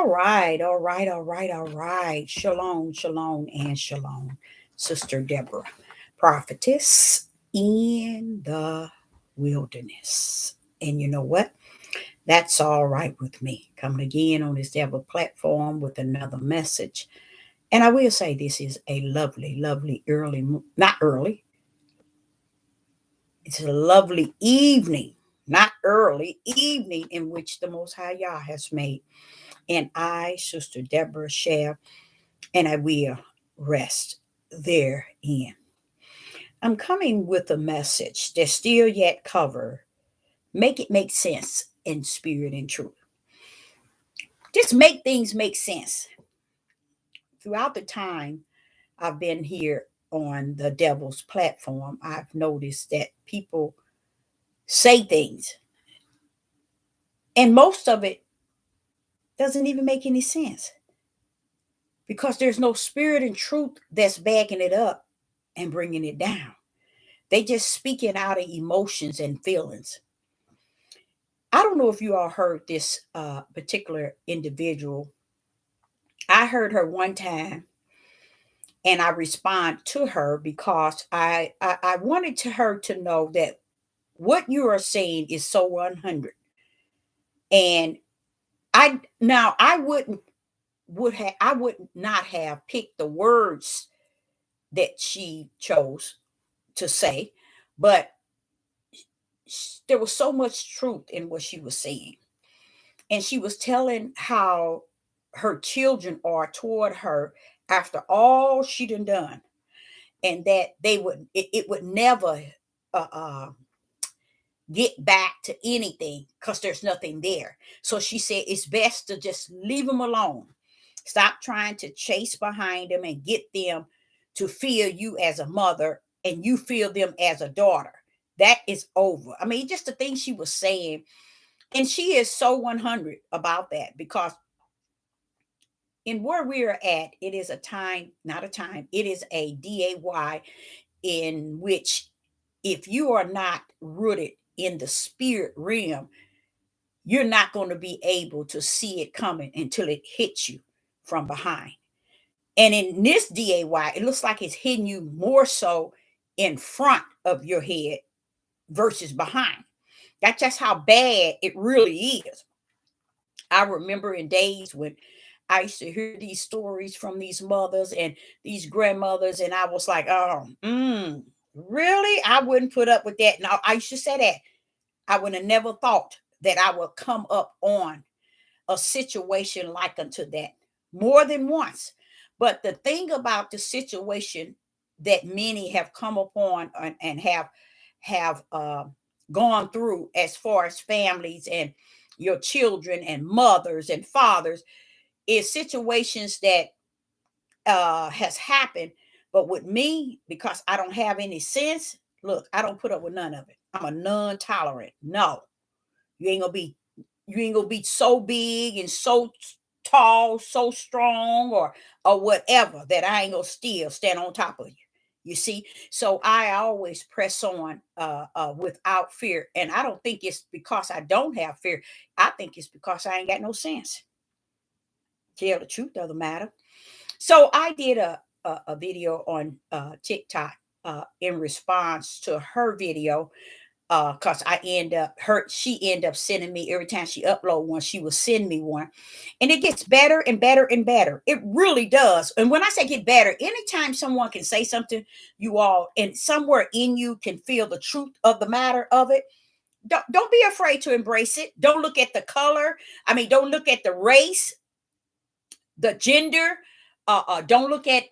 All right. Shalom, shalom, and shalom. Sister Deborah, prophetess in the wilderness. And you know what? That's all right with me. Coming again on this Deborah platform with another message. And I will say this is a lovely, lovely not early, it's a lovely evening, not early, evening in which the Most High Yah has made. And I, Sister Deborah, share and I will rest therein. I'm coming with a message that still yet cover, make it make sense in spirit and truth. Just make things make sense. Throughout the time I've been here on the devil's platform, I've noticed that people say things and most of it doesn't even make any sense because there's no spirit and truth that's backing it up and bringing it down. They just speaking out of emotions and feelings. I don't know if you all heard this particular individual. I heard her one time and I respond to her because I wanted to her to know that what you are saying is so 100. And I I would not have picked the words that she chose to say, but there was so much truth in what she was saying. And she was telling how her children are toward her after all she done, and that it would never uh, uh, get back to anything because there's nothing there. So she said it's best to just leave them alone. Stop trying to chase behind them and get them to feel you as a mother and you feel them as a daughter. That is over. I mean, just the things she was saying. And she is so 100 about that because in where we are at, it is a time, not a time, it is a day in which if you are not rooted in the spirit realm, you're not going to be able to see it coming until it hits you from behind. And in this day, it looks like it's hitting you more so in front of your head versus behind. That's just how bad it really is. I remember in days when I used to hear these stories from these mothers and these grandmothers, and I was like, oh, really? I wouldn't put up with that. Now, I used to say that. I would have never thought that I would come up on a situation like unto that more than once. But the thing about the situation that many have come upon and have gone through as far as families and your children and mothers and fathers is situations that has happened. But with me, because I don't have any sense, look, I don't put up with none of it. I'm a non-tolerant. No, you ain't gonna be so big and so tall, so strong, or whatever that I ain't gonna still stand on top of you. You see, so I always press on without fear, and I don't think it's because I don't have fear. I think it's because I ain't got no sense. Tell the truth of the matter. So I did a video on TikTok in response to her video because I end up her she end up sending me every time she upload one, she will send me one. And it gets better and better and better. It really does. And when I say get better, anytime someone can say something, you all and somewhere in you can feel the truth of the matter of it. Don't be afraid to embrace it. Don't look at the color. I mean, don't look at the race, the gender. Don't look at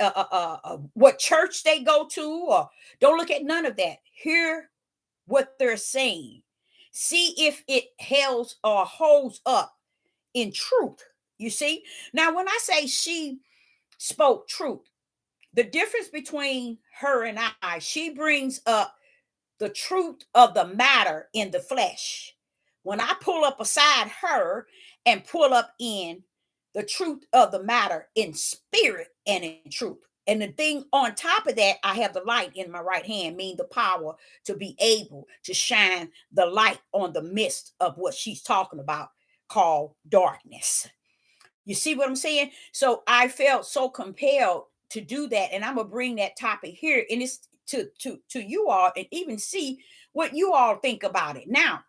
what church they go to, or don't look at none of that. Hear what they're saying. See if it holds up in truth. You see? Now, when I say she spoke truth, the difference between her and she brings up the truth of the matter in the flesh. When I pull up beside her and pull up in the truth of the matter in spirit and in truth. And the thing on top of that, I have the light in my right hand, meaning the power to be able to shine the light on the midst of what she's talking about called darkness. You see what I'm saying? So I felt so compelled to do that, and I'm gonna bring that topic here, and it's to you all, and even see what you all think about it. Now,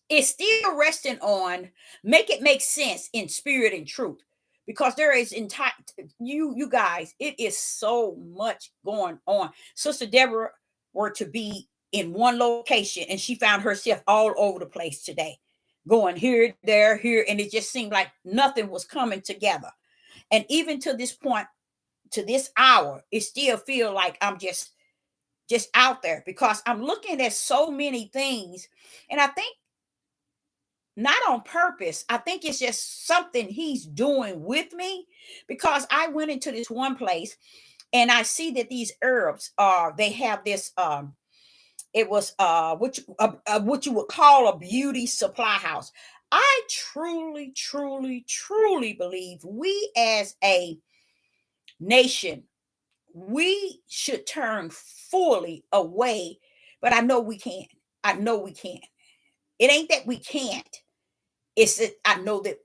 it's still resting on make it make sense in spirit and truth, because there is entire you guys, it is so much going on. Sister Deborah were to be in one location, and she found herself all over the place today, going here, there, here, and it just seemed like nothing was coming together. And even to this point, to this hour, it still feel like I'm just out there, because I'm looking at so many things. And I think not on purpose. I think it's just something he's doing with me, because I went into this one place and I see that these herbs are, they have this it was what you would call a beauty supply house. I truly, truly, truly believe we as a nation, we should turn fully away, but I know we can. I know we can. It ain't that we can't. It's that I know that,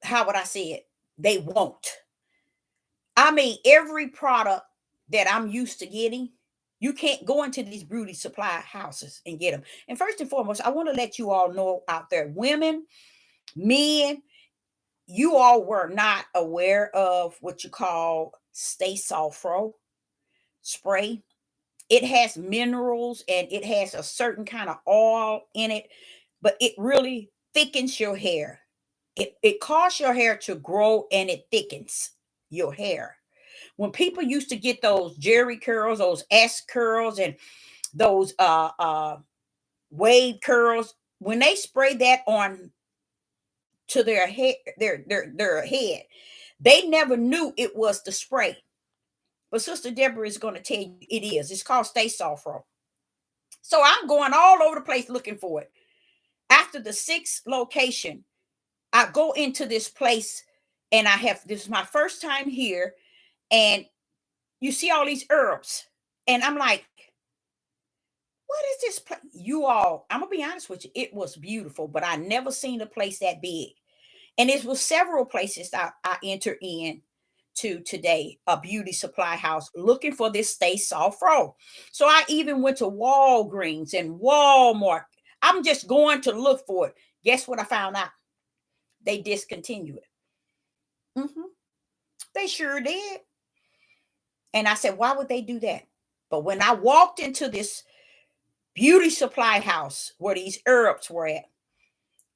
how would I say it? They won't. I mean, every product that I'm used to getting, you can't go into these beauty supply houses and get them. And first and foremost, I want to let you all know out there, women, men, you all were not aware of what you call Stay Sulfro spray. It has minerals and it has a certain kind of oil in it, but it really thickens your hair. It causes your hair to grow, and it thickens your hair. When people used to get those Jerry curls, those S curls, and those wave curls, when they spray that on to their head, their head, they never knew it was the spray. But Sister Deborah is going to tell you it is. It's called Stay Sulfro. So I'm going all over the place looking for it. After the sixth location, I go into this place, and this is my first time here, and you see all these herbs, and I'm like, what is this place? You all, I'm gonna be honest with you, it was beautiful, but I never seen a place that big. And it was several places I entered in to today, a beauty supply house, looking for this Stay Soft Fro. So I even went to Walgreens and Walmart. I'm just going to look for it. Guess what I found out? They discontinued it. Mhm. They sure did. And I said, why would they do that? But when I walked into this beauty supply house where these herbs were at,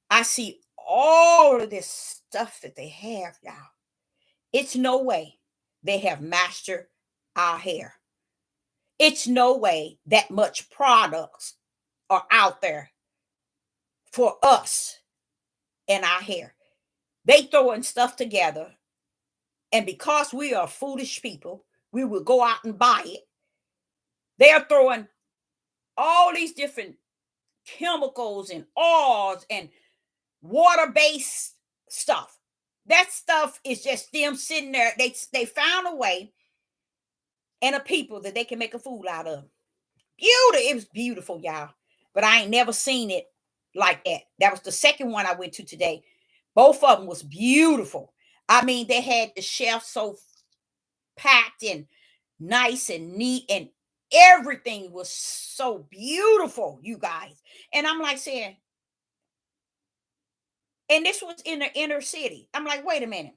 I see all of this stuff that they have, y'all. It's no way they have mastered our hair. It's no way that much products are out there for us and our hair. They throwing stuff together, and because we are foolish people, we will go out and buy it. They are throwing all these different chemicals and oils and water-based stuff. That stuff is just them sitting there. They found a way and a people that they can make a fool out of. Beauty, it was beautiful, y'all. But I ain't never seen it like that. That was the second one I went to today. Both of them was beautiful. I mean, they had the shelf so packed and nice and neat, and everything was so beautiful, you guys. And I'm like saying, and this was in the inner city. I'm like, wait a minute.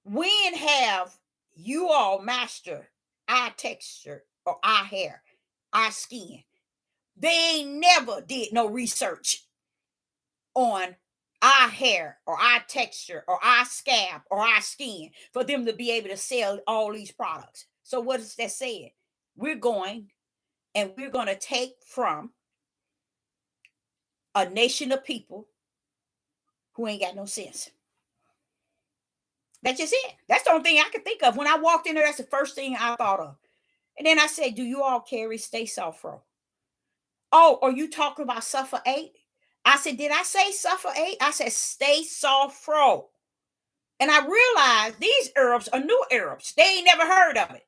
When have you all mastered our texture or our hair, our skin? They ain't never did no research on our hair or our texture or our scalp or our skin for them to be able to sell all these products. So what is that saying? We're going and we're going to take from a nation of people who ain't got no sense. That's just it. That's the only thing I could think of. When I walked in there, that's the first thing I thought of. And then I said, do you all carry Stay Sulfro? Oh, are you talking about Suffer 8? I said, did I say Suffer 8? I said, Stay Sulfro. And I realized these herbs are new herbs. They ain't never heard of it.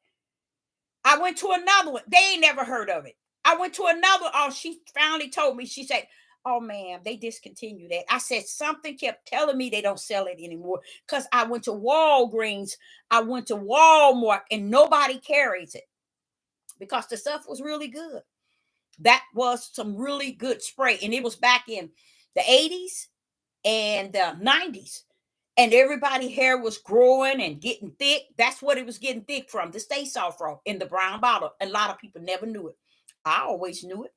I went to another one. They ain't never heard of it. I went to another. Oh, she finally told me. She said, Oh man, they discontinued that. I said something kept telling me they don't sell it anymore because I went to Walgreens, I went to Walmart, and nobody carries it because the stuff was really good. That was some really good spray, and it was back in the 80s and the 90s. And everybody hair was growing and getting thick. That's what it was getting thick from, the Stay Soft Roll in the brown bottle. A lot of people never knew it. I always knew it.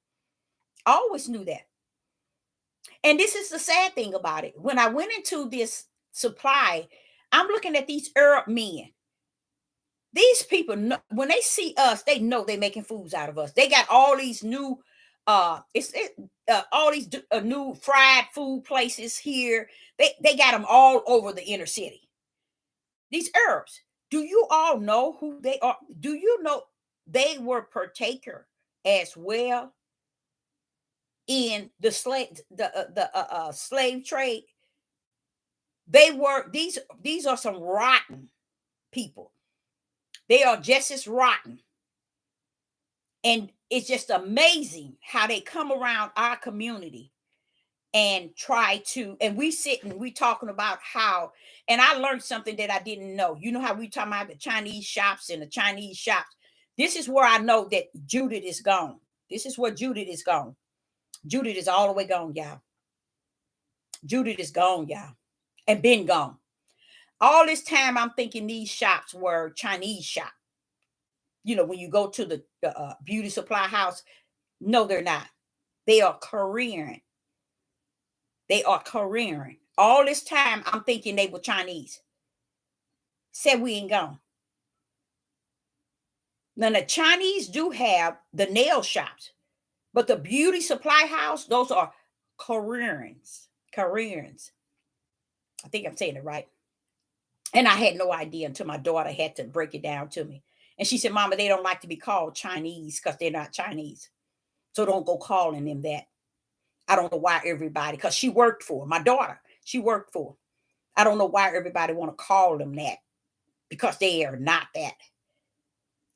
I always knew that. And this is the sad thing about it. When I went into this supply, I'm looking at these Arab men. These people, when they see us, they know they're making fools out of us. They got all these new, all these new fried food places here. They got them all over the inner city. These Arabs. Do you all know who they are? Do you know they were partaker as well in the slave trade? They were these are some rotten people. They are just as rotten. And it's just amazing how they come around our community and try to, and we sit and we talking about how, and I learned something that I didn't know. You know how we talking about the Chinese shops and the Chinese shops. This is where I know that Judith is gone. This is where Judith is gone. Judith is all the way gone, y'all. Judith is gone, y'all, and been gone. All this time, I'm thinking these shops were Chinese shops. You know, when you go to the beauty supply house, no, they're not. They are Korean. They are Korean. All this time, I'm thinking they were Chinese. Said we ain't gone. Now, the Chinese do have the nail shops, but the beauty supply house, those are Koreans. Koreans. I think I'm saying it right. And I had no idea until my daughter had to break it down to me. And she said, Mama, they don't like to be called Chinese because they're not Chinese. So don't go calling them that. I don't know why everybody, because she worked for my daughter. She worked for. I don't know why everybody want to call them that because they are not that.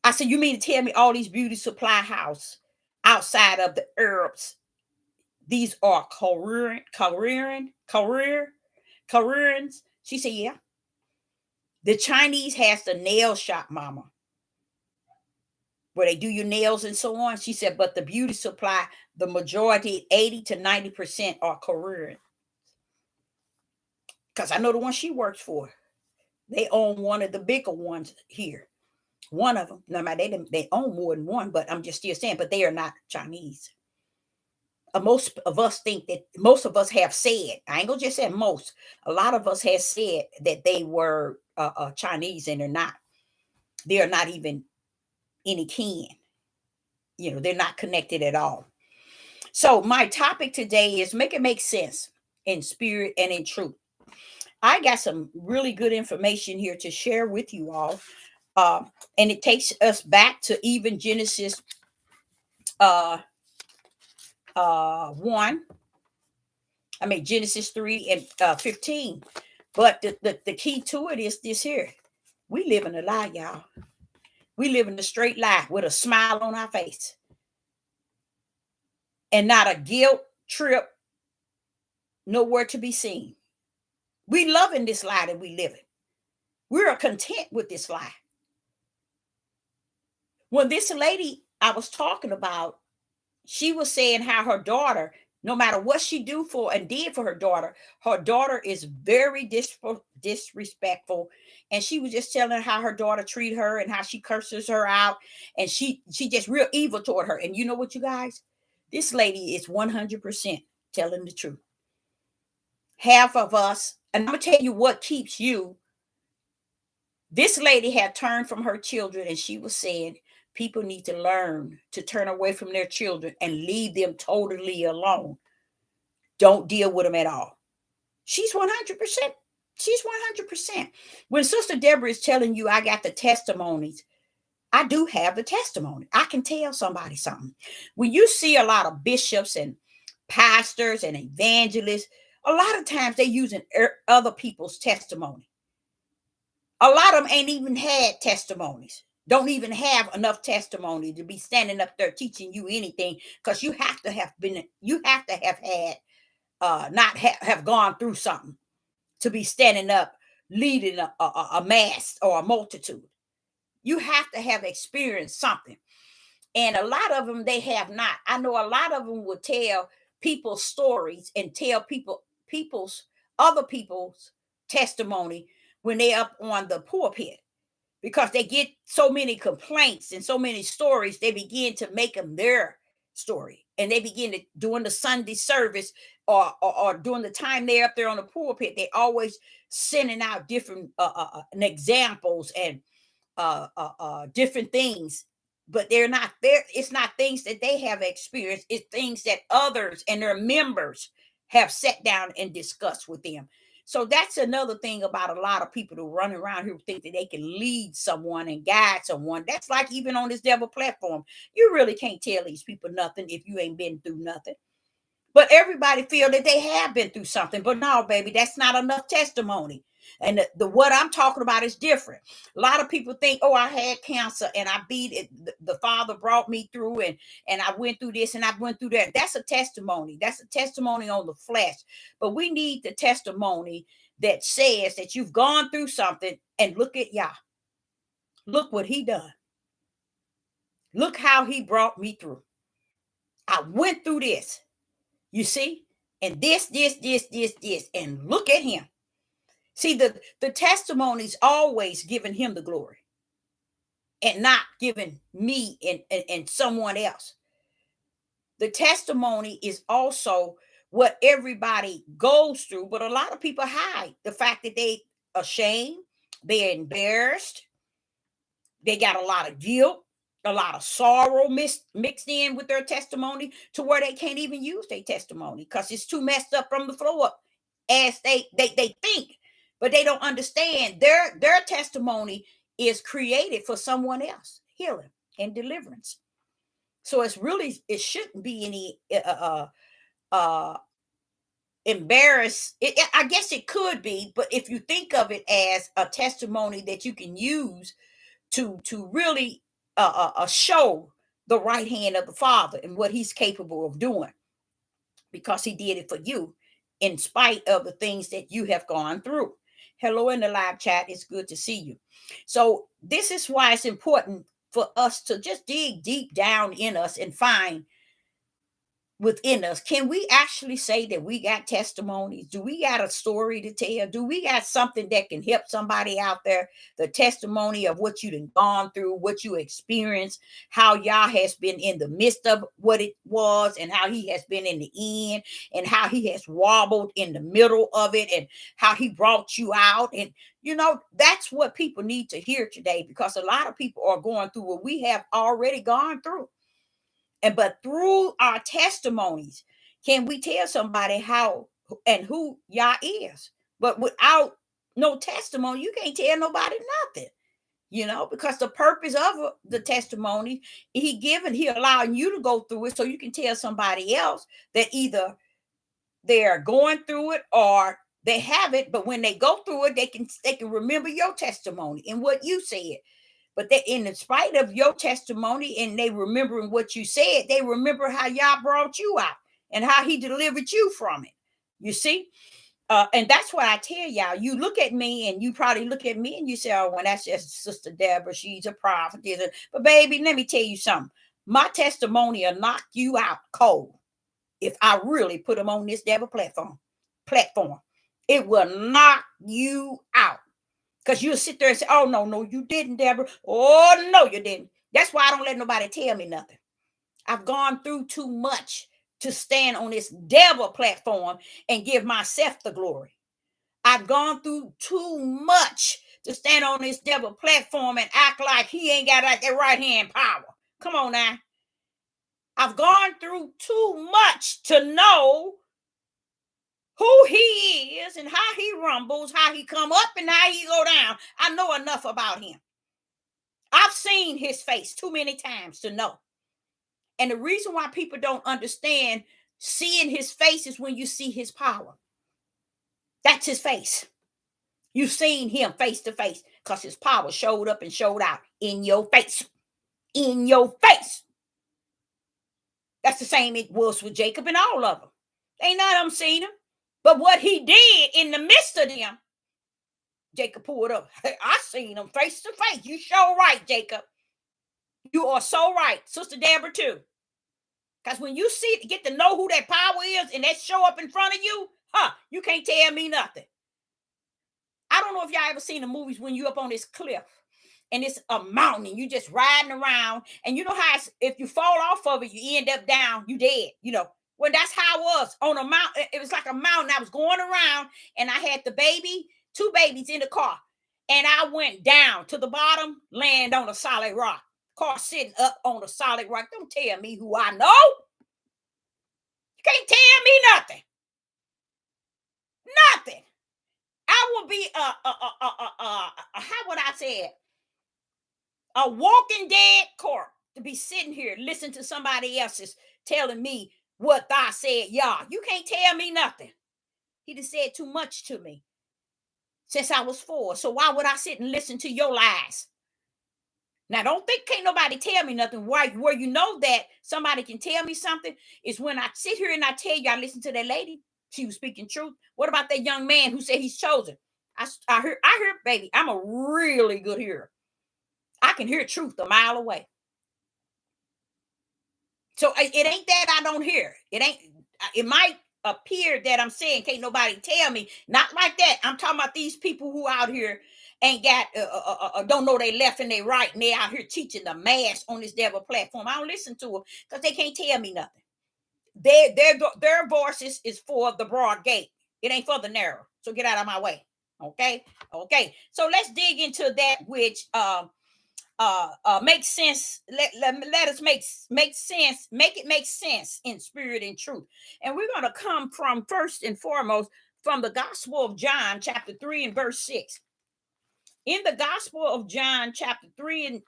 I said, you mean to tell me all these beauty supply house outside of the Arabs, these are Koreans? She said, yeah. The Chinese has the nail shop, Mama, where they do your nails and so on. She said, but the beauty supply, the majority, 80 to 90% are Korean. Because I know the one she works for. They own one of the bigger ones here. One of them. Now, they own more than one, but I'm just still saying, but they are not Chinese. Most of us think that, most of us have said, I ain't gonna just say most, a lot of us have said that they were Chinese, and they're not. They are not even any kin. You know, they're not connected at all. So my topic today is make it make sense in spirit and in truth. I got some really good information here to share with you all. And it takes us back to even Genesis 1. I mean, Genesis 3 and 15. But the key to it is this here. We live in a lie, y'all. We live in a straight lie with a smile on our face. And not a guilt trip, nowhere to be seen. We love in this lie that we live in. We're content with this lie. When this lady I was talking about, she was saying how her daughter, no matter what she do for and did for her daughter is very disrespectful. And she was just telling how her daughter treat her and how she curses her out. And she just real evil toward her. And you know what, you guys? This lady is 100% telling the truth. Half of us, and I'm going to tell you what keeps you. This lady had turned from her children, and she was saying people need to learn to turn away from their children and leave them totally alone. Don't deal with them at all. She's 100%. She's 100%. When Sister Deborah is telling you, I got the testimonies, I do have the testimony. I can tell somebody something. When you see a lot of bishops and pastors and evangelists, a lot of times they're using other people's testimony. A lot of them ain't even had testimonies. don't even have enough testimony to be standing up there teaching you anything, because you have to have had not have gone through something to be standing up leading a mass or a multitude. You have to have experienced something. And a lot of them, they have not. I know a lot of them will tell people's stories and tell other people's testimony when they're up on the pulpit, because they get so many complaints and so many stories, they begin to make them their story. And they begin to, during the Sunday service, or during the time they're up there on the pulpit, they always sending out different examples and different things, but they're not there. It's not things that they have experienced. It's things that others and their members have sat down and discussed with them. So that's another thing about a lot of people who run around here who think that they can lead someone and guide someone. That's like even on this devil platform. You really can't tell these people nothing if you ain't been through nothing. But everybody feel that they have been through something. But no, baby, that's not enough testimony. And the what I'm talking about is different. A lot of people think, oh, I had cancer and I beat it. The Father brought me through, and I went through this and I went through that. That's a testimony. That's a testimony on the flesh. But we need the testimony that says that you've gone through something and look at Yah. Look what he done. Look how he brought me through. I went through this. You see? And this, and look at him. See, the testimony's always giving him the glory and not giving me and someone else. The testimony is also what everybody goes through, but a lot of people hide the fact that they ashamed, they're embarrassed, they got a lot of guilt, a lot of sorrow mixed in with their testimony, to where they can't even use their testimony because it's too messed up from the floor up, as they think. But they don't understand their testimony is created for someone else healing and deliverance. So it shouldn't be any embarrassed. I guess it could be, but if you think of it as a testimony that you can use to really show the right hand of the Father and what he's capable of doing, because he did it for you in spite of the things that you have gone through. Hello in the live chat. It's good to see you. So this is why it's important for us to just dig deep down in us and find within us, can we actually say that we got testimonies? Do we got a story to tell? Do we got something that can help somebody out there? The testimony of what you've gone through, what you experienced, how Yah has been in the midst of what it was, and how he has been in the end, and how he has wobbled in the middle of it, and how he brought you out. And that's what people need to hear today, because a lot of people are going through what we have already gone through. But through our testimonies, can we tell somebody how and who Yah is? But without no testimony, you can't tell nobody nothing, because the purpose of the testimony, he allowing you to go through it so you can tell somebody else that either they're going through it or they have it, but when they go through it, they can remember your testimony and what you said. But in spite of your testimony and they remembering what you said, they remember how Yah brought you out and how he delivered you from it. You see? And that's what I tell y'all. You look at me and you probably look at me and you say, oh, well, that's just Sister Deborah. She's a prophet. But baby, let me tell you something. My testimony will knock you out cold if I really put them on this devil platform. It will knock you out. Because you'll sit there and say, oh, no, you didn't, Deborah. Oh, no, you didn't. That's why I don't let nobody tell me nothing. I've gone through too much to stand on this devil platform and give myself the glory. I've gone through too much to stand on this devil platform and act like he ain't got that right hand power. Come on now. I've gone through too much to know who he is and how he rumbles, how he come up and how he go down. I know enough about him. I've seen his face too many times to know. And the reason why people don't understand seeing his face is when you see his power. That's his face. You seen him face to face because his power showed up and showed out in your face. In your face. That's the same it was with Jacob and all of them. Ain't none of them seen him. But what he did in the midst of them, Jacob pulled up. Hey, I seen him face to face. You sure right, Jacob. You are so right. Sister Deborah, too. Because when you see, get to know who that power is and that show up in front of you, you can't tell me nothing. I don't know if y'all ever seen the movies when you up on this cliff and it's a mountain, you just riding around, and you know how if you fall off of it, you end up down, you dead, Well, that's how it was on a mountain. It was like a mountain. I was going around and I had two babies in the car, and I went down to the bottom, land on a solid rock. Car sitting up on a solid rock. Don't tell me who I know. You can't tell me nothing. Nothing. I will be how would I say it? A walking dead corpse to be sitting here listening to somebody else's telling me what I said. Y'all, you can't tell me nothing. He just said too much to me since I was 4. So why would I sit and listen to your lies? Now, don't think can't nobody tell me nothing. Where you know that somebody can tell me something is when I sit here and I tell you I listen to that lady. She was speaking truth. What about that young man who said he's chosen? I heard, baby, I'm a really good hearer. I can hear truth a mile away. So it ain't that I don't hear. It might appear that I'm saying can't nobody tell me. Not like that. I'm talking about these people who out here ain't got don't know they left and they right, and they out here teaching the mass on this devil platform. I don't listen to them because they can't tell me nothing. Their voices is for the broad gate. It ain't for the narrow. So get out of my way. Okay. So let's dig into that which makes sense. Let us make sense. Make it make sense in spirit and truth. And we're going to come from first and foremost from the Gospel of John, chapter 3 and verse 6. In the Gospel of John, chapter 3, and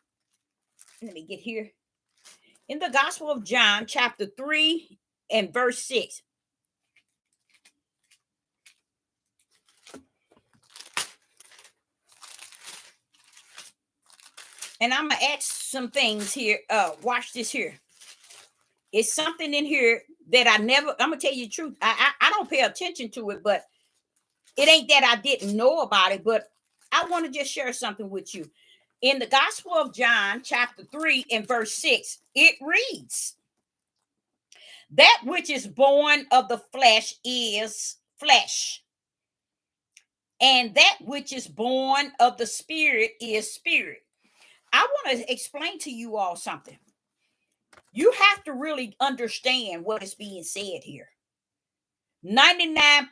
let me get here. In the Gospel of John, chapter 3 and verse 6. And I'm going to add some things here. Watch this here. It's something in here that I'm going to tell you the truth. I don't pay attention to it, but it ain't that I didn't know about it, but I want to just share something with you. In the Gospel of John, chapter 3 and verse 6, it reads, that which is born of the flesh is flesh, and that which is born of the spirit is spirit. I want to explain to you all something. You have to really understand what is being said here. 99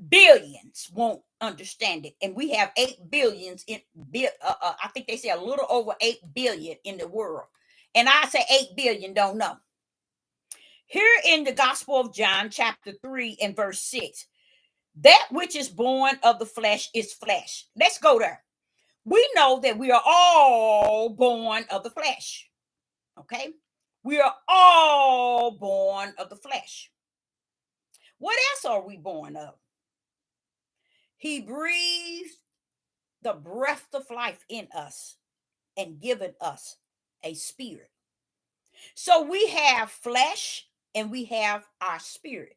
billions won't understand it, and we have 8 billions in I think they say a little over 8 billion in the world, and I say 8 billion don't know. Here in the Gospel of John, chapter 3 and verse 6, that which is born of the flesh is flesh. Let's go there. We know that we are all born of the flesh. Okay? We are all born of the flesh. What else are we born of? He breathed the breath of life in us and given us a spirit. So we have flesh and we have our spirit.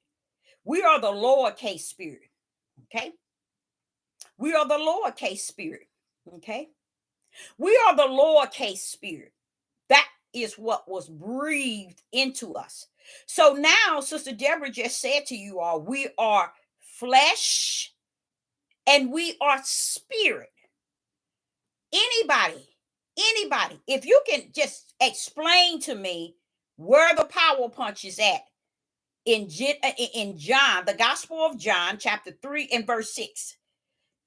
We are the lowercase spirit. Okay? We are the lowercase spirit. Okay? We are the lowercase spirit. That is what was breathed into us. So now, Sister Deborah just said to you all, we are flesh and we are spirit. Anybody, if you can just explain to me where the power punch is at in John, the Gospel of John, chapter 3 and verse 6.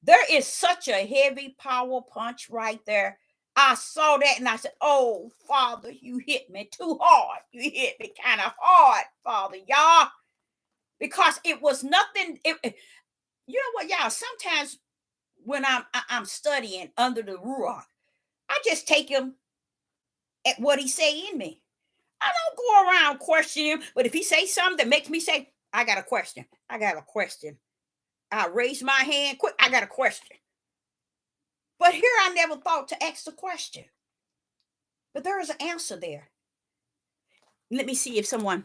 There is such a heavy power punch right there. I saw that and I said, oh, Father, you hit me too hard. You hit me kind of hard, Father, y'all. Because it was nothing. You know what, y'all? Sometimes when I'm studying under the Ruach, I just take him at what he say in me. I don't go around questioning him. But if he say something that makes me say, I got a question. I raised my hand quick. I got a question. But here I never thought to ask the question. But there is an answer there. Let me see if someone,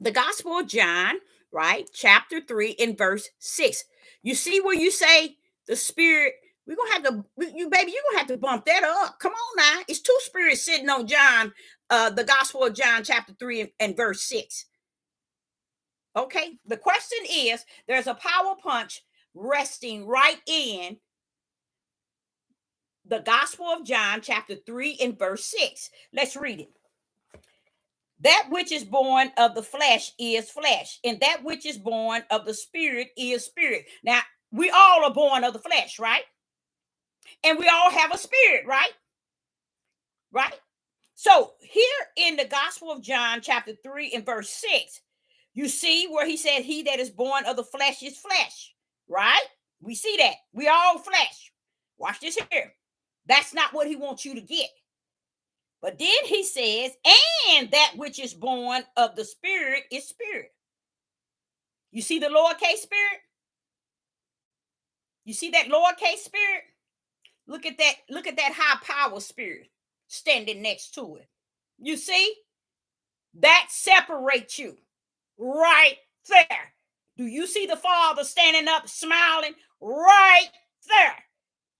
the Gospel of John, right? Chapter 3 and verse 6. You see where you say the Spirit, we're going to have to, you baby, you're going to have to bump that up. Come on now. It's two spirits sitting on John, the Gospel of John, chapter 3 and verse 6. Okay. The question is, there's a power punch resting right in the Gospel of John, chapter 3 and verse 6. Let's read it. That which is born of the flesh is flesh, and that which is born of the spirit is spirit. Now, we all are born of the flesh, right? And we all have a spirit, right? Right? So here in the Gospel of John, chapter 3 and verse 6, you see where he said, he that is born of the flesh is flesh, right? We see that. We all flesh. Watch this here. That's not what he wants you to get. But then he says, and that which is born of the spirit is spirit. You see the lowercase spirit? You see that lowercase spirit? Look at that. Look at that high power spirit standing next to it. You see? That separates you right there. Do you see the Father standing up smiling right there?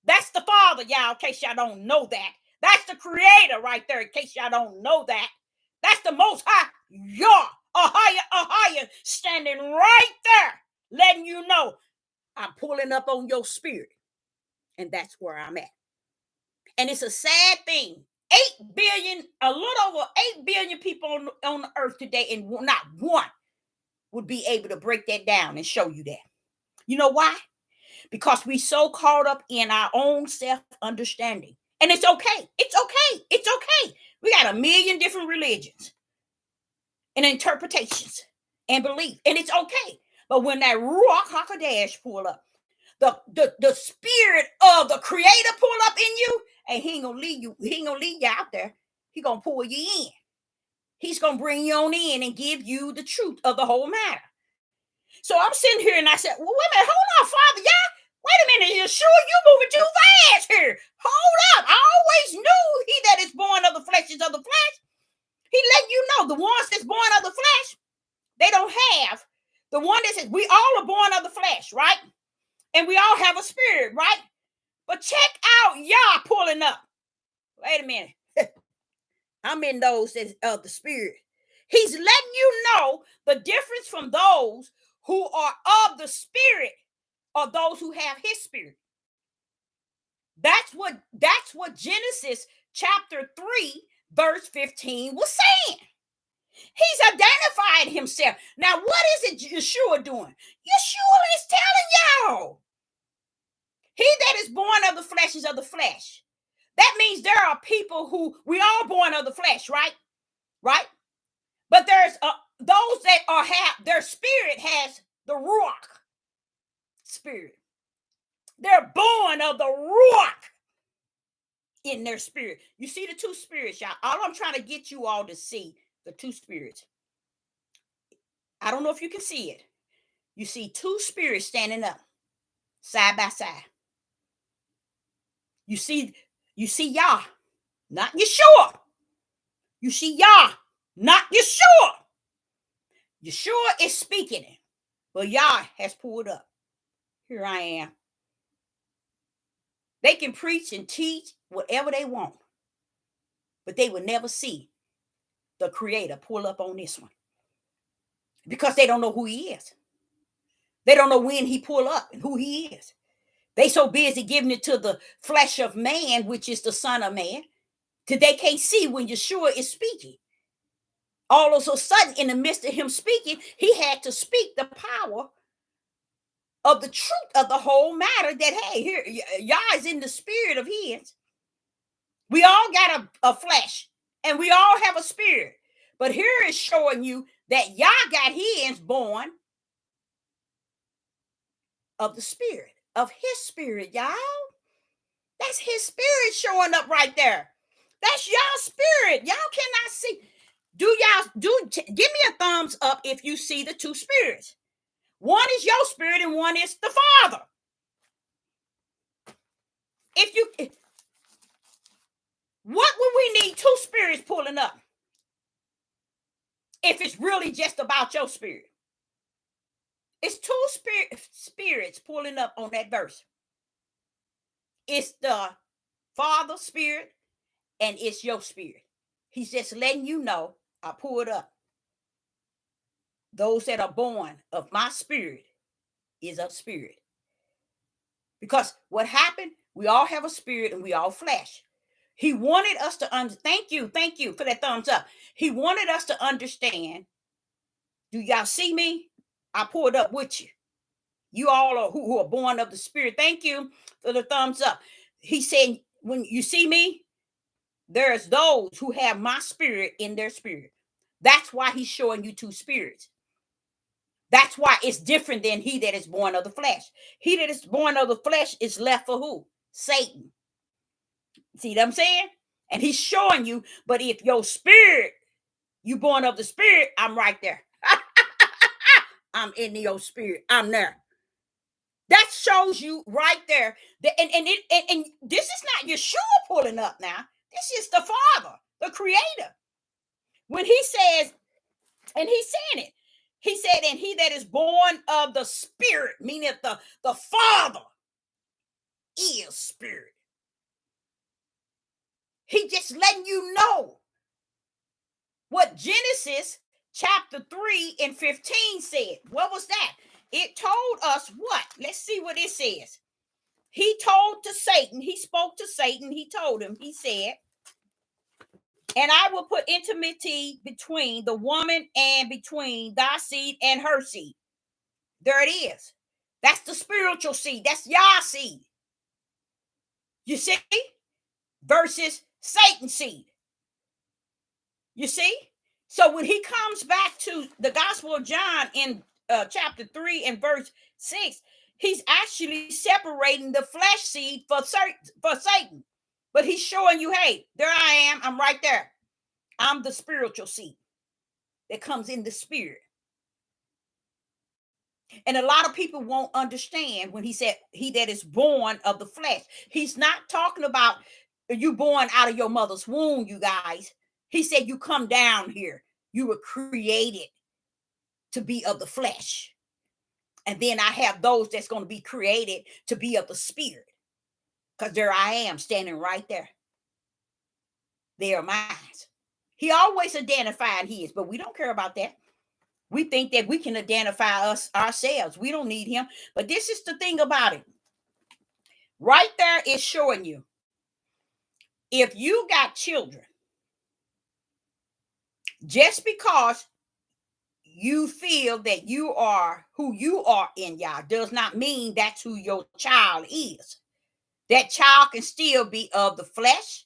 That's the Father, y'all, in case y'all don't know that. That's the Creator right there, in case y'all don't know that. That's the Most High, Yah, Ahaya, standing right there, letting you know, I'm pulling up on your spirit. And that's where I'm at. And it's a sad thing. 8 billion, a little over 8 billion people on the earth today, and not one would be able to break that down and show you that. You know why? Because we so caught up in our own self-understanding. And it's okay. It's okay. It's okay. We got a million different religions and interpretations and belief. And it's okay. But when that Ruach HaKodesh pull up, the spirit of the Creator pull up in you, and he ain't gonna leave you. He ain't gonna leave you out there. He gonna pull you in. He's gonna bring you on in and give you the truth of the whole matter. So I'm sitting here and I said, well, wait a minute, hold on, Father, y'all. Wait a minute, you're sure you moving too fast here. Hold up. I always knew he that is born of the flesh is of the flesh. He let you know the ones that's born of the flesh, they don't have the one that says we all are born of the flesh, right? And we all have a spirit, right? But check out Yah pulling up. Wait a minute. I'm in those that of the spirit. He's letting you know the difference from those who are of the spirit or those who have his spirit. That's what Genesis chapter 3 verse 15 was saying. He's identified himself. Now, what is it Yeshua doing? Yeshua is telling y'all, he that is born of the flesh is of the flesh. That means there are people who, we all born of the flesh, right? Right? But there's those that have their spirit has the Ruach spirit. They're born of the Ruach in their spirit. You see the two spirits, y'all. All I'm trying to get you all to see the two spirits. I don't know if you can see it. You see two spirits standing up side by side. You see Yah, not Yeshua. You see Yah, not Yeshua. Yeshua is speaking it, but Yah has pulled up. Here I am. They can preach and teach whatever they want, but they will never see the Creator pull up on this one because they don't know who he is. They don't know when he pull up and who he is. They so busy giving it to the flesh of man, which is the Son of Man, that they can't see when Yeshua is speaking. All of a sudden, in the midst of him speaking, he had to speak the power of the truth of the whole matter that, hey, here, Yah is in the spirit of his. We all got a flesh and we all have a spirit. But here is showing you that Yah got his born of the spirit, of his spirit, y'all. That's his spirit showing up right there. That's y'all's spirit. Y'all cannot see. Give me a thumbs up if you see the two spirits. One is your spirit and one is the Father. What would we need two spirits pulling up if it's really just about your spirit? It's two spirits pulling up on that verse. It's the Father spirit and it's your spirit. He's just letting you know, I pulled up. Those that are born of my spirit is a spirit. Because what happened, we all have a spirit and we all flesh. He wanted us to thank you for that thumbs up. He wanted us to understand. Do y'all see me? I pulled up with you. You all are who are born of the spirit. Thank you for the thumbs up. He said, when you see me, there's those who have my spirit in their spirit. That's why he's showing you two spirits. That's why it's different than he that is born of the flesh. He that is born of the flesh is left for who? Satan. See what I'm saying? And he's showing you, but if your spirit, you born of the spirit, I'm right there. I'm in your spirit. I'm there. That shows you right there. And this is not Yeshua pulling up now. This is the Father, the Creator. When he says, and he's saying it, he said, and he that is born of the Spirit, meaning the Father is Spirit. He just letting you know what Genesis chapter 3 and 15 said. What was that? It told us what? Let's see what it says. He told to Satan, he spoke to Satan, he told him, he said, and I will put intimacy between the woman and between thy seed and her seed. There it is. That's the spiritual seed. That's Yah seed. You see? Versus Satan's seed. You see? So when he comes back to the Gospel of John in chapter 3 and verse 6, he's actually separating the flesh seed for Satan. But he's showing you, hey, there I am. I'm right there. I'm the spiritual seed that comes in the spirit. And a lot of people won't understand when he said he that is born of the flesh. He's not talking about you born out of your mother's womb, you guys. He said you come down here. You were created to be of the flesh. And then I have those that's going to be created to be of the spirit. Because there I am standing right there. They are mine. He always identified his, but we don't care about that. We think that we can identify us ourselves. We don't need him. But this is the thing about it. Right there is showing you. If you got children, just because you feel that you are who you are in Yah does not mean that's who your child is. That child can still be of the flesh,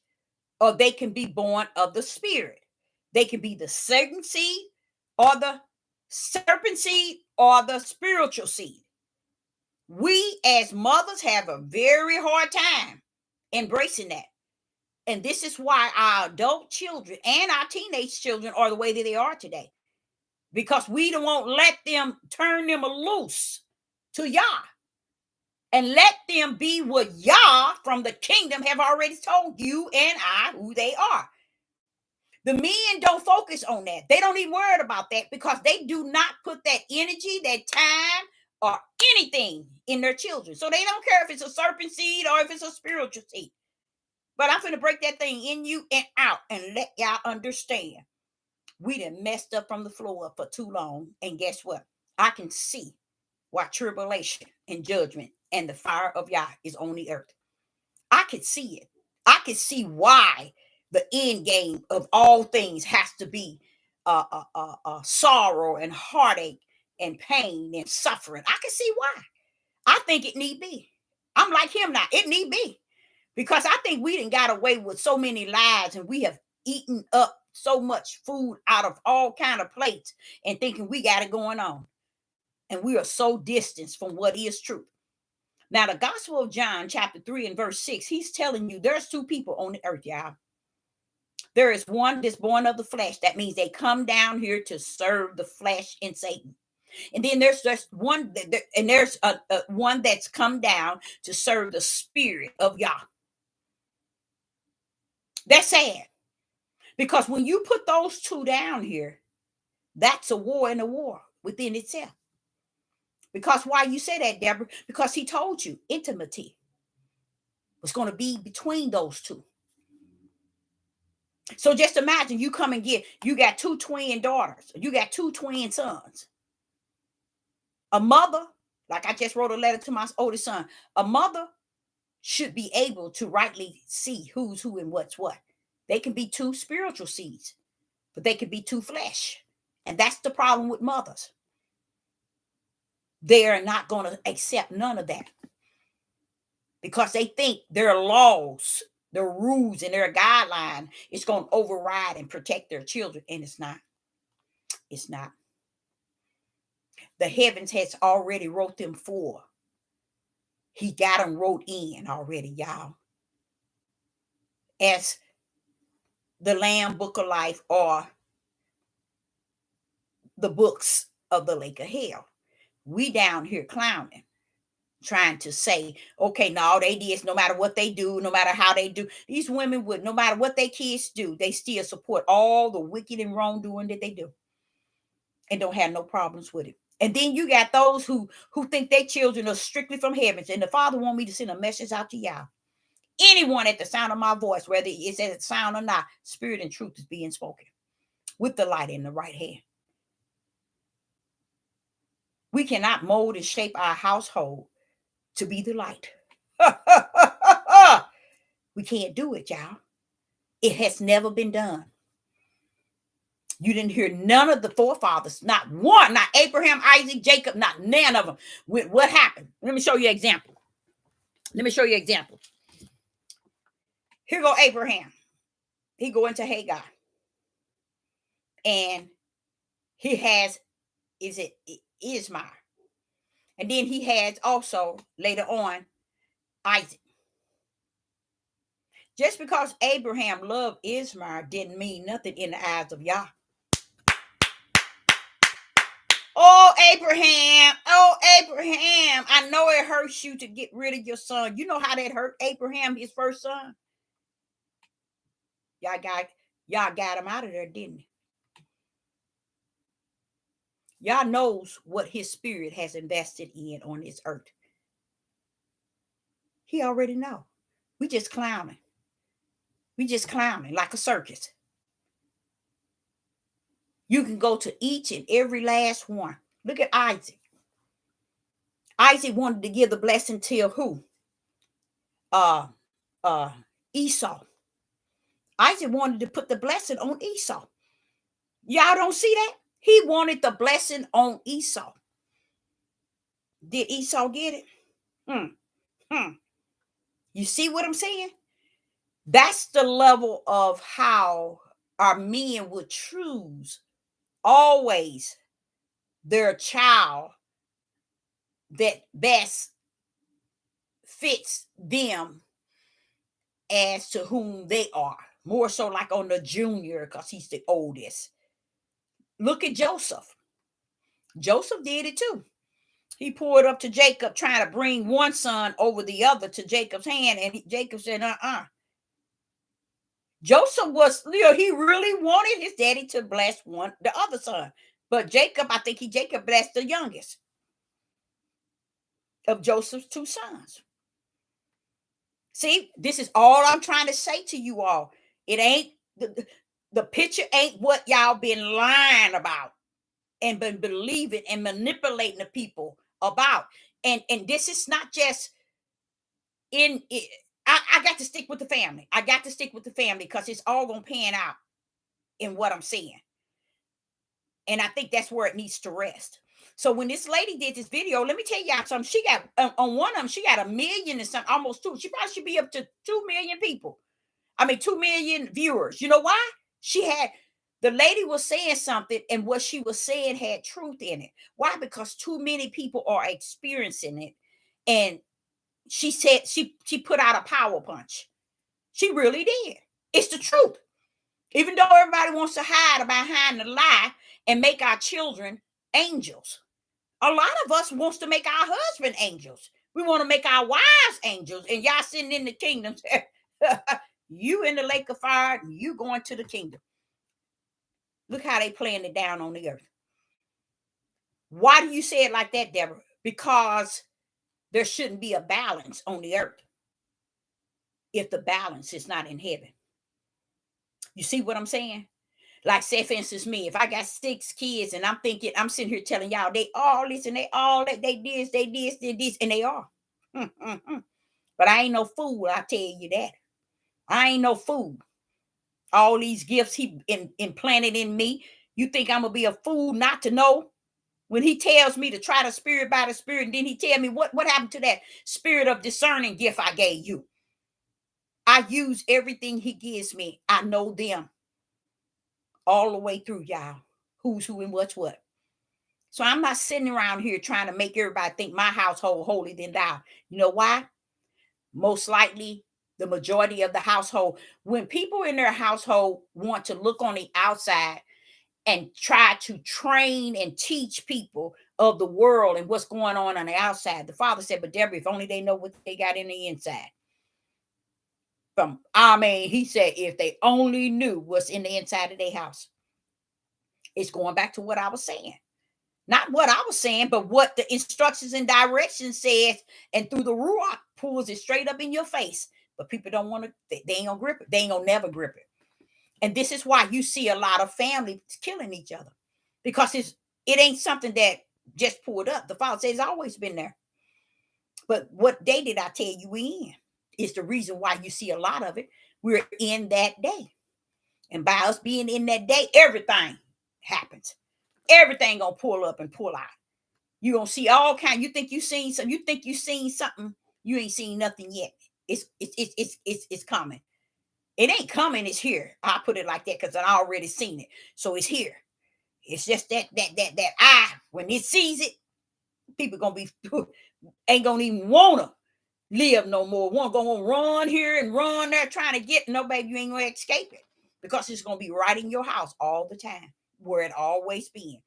or they can be born of the spirit. They can be the Satan seed, or the serpent seed, or the spiritual seed. We as mothers have a very hard time embracing that. And this is why our adult children and our teenage children are the way that they are today. Because we won't let them turn them loose to Yah. And let them be what Yah from the kingdom have already told you and I who they are. The men don't focus on that. They don't even worry about that because they do not put that energy, that time, or anything in their children. So they don't care if it's a serpent seed or if it's a spiritual seed. But I'm going to break that thing in you and out and let y'all understand. We done messed up from the floor up for too long. And guess what? I can see why tribulation and judgment and the fire of Yah is on the earth. I could see it. I could see why the end game of all things has to be sorrow and heartache and pain and suffering. I can see why. I think it need be. I'm like him now. It need be. Because I think we done got away with so many lies and we have eaten up so much food out of all kind of plates and thinking we got it going on. And we are so distant from what is truth. Now, the Gospel of John, chapter 3 and verse 6, he's telling you there's two people on the earth, y'all. There is one that's born of the flesh. That means they come down here to serve the flesh and Satan. And then there's just one, and there's a one that's come down to serve the spirit of Yah. That's sad. Because when you put those two down here, that's a war and a war within itself. Because why you say that, Deborah? Because he told you intimacy was going to be between those two. So just imagine you come and you got two twin daughters, you got two twin sons. A mother, like I just wrote a letter to my oldest son, a mother should be able to rightly see who's who and what's what. They can be two spiritual seeds, but they can be two flesh. And that's the problem with mothers. They are not going to accept none of that because they think their laws, their rules, and their guideline is going to override and protect their children. And it's not. It's not. The heavens has already wrote them for. He got them wrote in already, y'all. As the Lamb Book of Life or the books of the lake of hell. We down here clowning, trying to say, okay, no, they did, no matter what they do, no matter how they do. These women would, no matter what their kids do, they still support all the wicked and wrongdoing that they do and don't have no problems with it. And then you got those who think their children are strictly from heavens. And the Father want me to send a message out to y'all. Anyone at the sound of my voice, whether it's at the sound or not, spirit and truth is being spoken with the light in the right hand. We cannot mold and shape our household to be the light. We can't do it, y'all. It has never been done. You didn't hear none of the forefathers, not one, not Abraham, Isaac, Jacob, not none of them. What happened? Let me show you an example. Here go Abraham. He go into Hagar. And he has, Ismail. And then he has also, later on, Isaac. Just because Abraham loved Ismail didn't mean nothing in the eyes of Yah. Oh, Abraham. I know it hurts you to get rid of your son. You know how that hurt Abraham, his first son? Y'all got him out of there, didn't he? Y'all knows what his spirit has invested in on this earth. He already know. We just clowning like a circus. You can go to each and every last one. Look at Isaac. Isaac wanted to give the blessing to who? Esau. Isaac wanted to put the blessing on Esau. Y'all don't see that? He wanted the blessing on Esau. Did Esau get it? You see what I'm saying? That's the level of how our men would choose always their child that best fits them as to whom they are. More so like on the junior, because he's the oldest. Look at Joseph. Joseph did it too. He poured up to Jacob, trying to bring one son over the other to Jacob's hand. And Jacob said, Joseph was, he really wanted his daddy to bless the other son. But Jacob, I think Jacob blessed the youngest of Joseph's two sons. See, this is all I'm trying to say to you all. It ain't, the picture ain't what y'all been lying about and been believing and manipulating the people about. And this is not just in it. I got to stick with the family. I got to stick with the family because it's all going to pan out in what I'm saying. And I think that's where it needs to rest. So when this lady did this video, let me tell y'all something. She got, on one of them, she got 1 million and something, almost 2. She probably should be up to 2 million people. 2 million viewers. You know why? The lady was saying something, and what she was saying had truth in it. Why? Because too many people are experiencing it. And she said she put out a power punch. She really did. It's the truth. Even though everybody wants to hide behind the lie and make our children angels. A lot of us wants to make our husband angels. We want to make our wives angels, and y'all sitting in the kingdom. You in the lake of fire, and you going to the kingdom. Look how they playing it down on the earth. Why do you say it like that, Deborah? Because there shouldn't be a balance on the earth if the balance is not in heaven. You see what I'm saying? Like, say, for instance, me, if I got 6 kids and I'm thinking, I'm sitting here telling y'all they all this and they all that, they this, and they are. But I ain't no fool, I tell you that. I ain't no fool. All these gifts he implanted in me. You think I'm gonna be a fool not to know? When he tells me to try the spirit by the spirit, and then he tell me what happened to that spirit of discerning gift I gave you. I use everything he gives me. I know them all the way through, y'all. Who's who and what's what. So I'm not sitting around here trying to make everybody think my household holy than thou. You know why? Most likely, the majority of the household, when people in their household want to look on the outside and try to train and teach people of the world and what's going on the outside, the Father said, but Deborah, if only they know what they got in the inside. He said, if they only knew what's in the inside of their house. It's going back to what I was saying. Not what I was saying, but what the instructions and directions says, and through the Ruach pulls it straight up in your face. But people don't want to, they ain't gonna grip it. They ain't gonna never grip it. And this is why you see a lot of families killing each other. Because it ain't something that just pulled up. The Father says it's always been there. But what day did I tell you we in? It's the reason why you see a lot of it. We're in that day. And by us being in that day, everything happens. Everything gonna pull up and pull out. You gonna see all kind. You think you seen something. You think you seen something. You ain't seen nothing yet. It's coming. It ain't coming. It's here. I put it like that because I already seen it. So it's here. It's just that eye. When it sees it, people gonna be ain't gonna even wanna live no more. One gonna run here and run there trying to get. No, baby, you ain't gonna escape it because it's gonna be right in your house all the time, where it always been.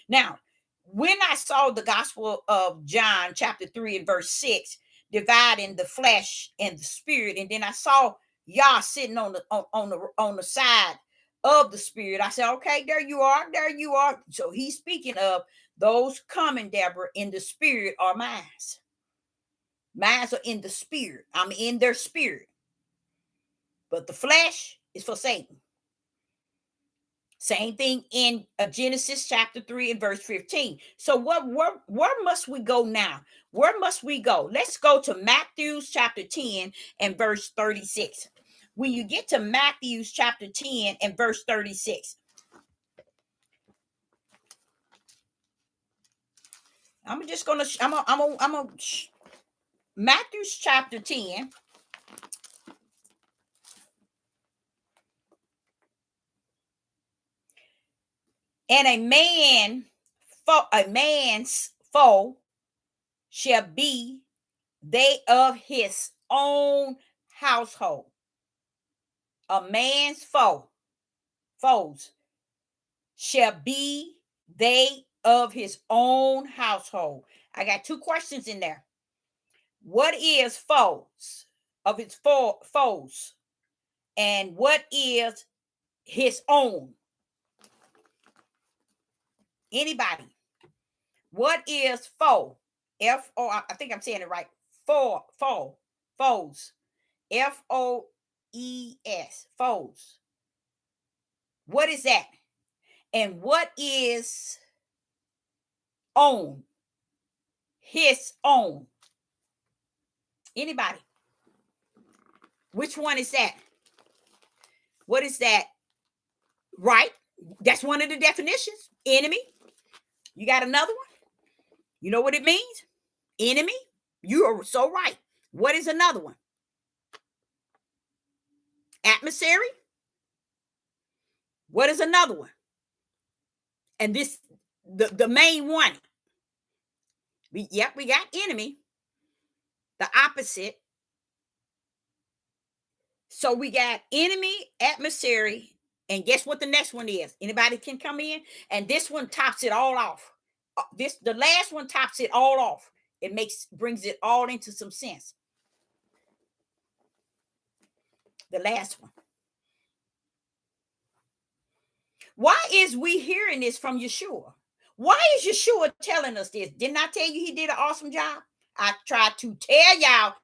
Now, when I saw the Gospel of John, chapter 3 and verse 6, dividing the flesh and the spirit, and then I saw Yah sitting on the side of the spirit. I said, okay, there you are, there you are. So he's speaking of those coming, Deborah, in the spirit are mine. Mine are in the spirit. I'm in their spirit. But the flesh is for Satan. Same thing in Genesis chapter 3 and verse 15. So where must we go now? Where must we go? Let's go to Matthew chapter 10 and verse 36. When you get to Matthew chapter 10 and verse 36, I'm just gonna Matthew chapter 10. And a man's foe shall be they of his own household. A man's foes shall be they of his own household. I got 2 questions in there. What is foes of his foes? And what is his own? Anybody? What is foe? I think I'm saying it right. Foes. Foes. FOES. Foes. What is that? And what is own? His own. Anybody? Which one is that? What is that? Right? That's one of the definitions. Enemy. You got another one? You know what it means? Enemy. You are so right. What is another one? Adversary. What is another one? And this, the main one. We got enemy. The opposite. So we got enemy, adversary, and guess what the next one is? Anybody can come in, and this one tops it all off. the last one tops it all off. It brings it all into some sense. The last one. Why is we hearing this from Yeshua? Why is Yeshua telling us this? Didn't I tell you he did an awesome job? I tried to tell y'all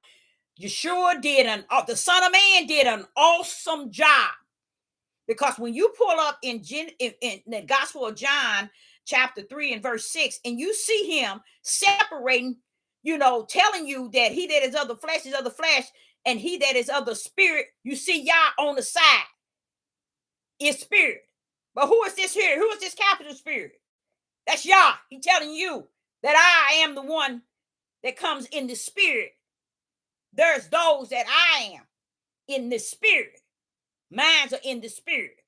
Yeshua the Son of Man did an awesome job. Because when you pull up in the Gospel of John, chapter 3 and verse 6, and you see him separating, telling you that he that is of the flesh, and he that is of the spirit, you see Yah on the side is spirit. But who is this here? Who is this capital spirit? That's Yah. He's telling you that I am the one that comes in the spirit. There's those that I am in the spirit. Minds are in the spirit,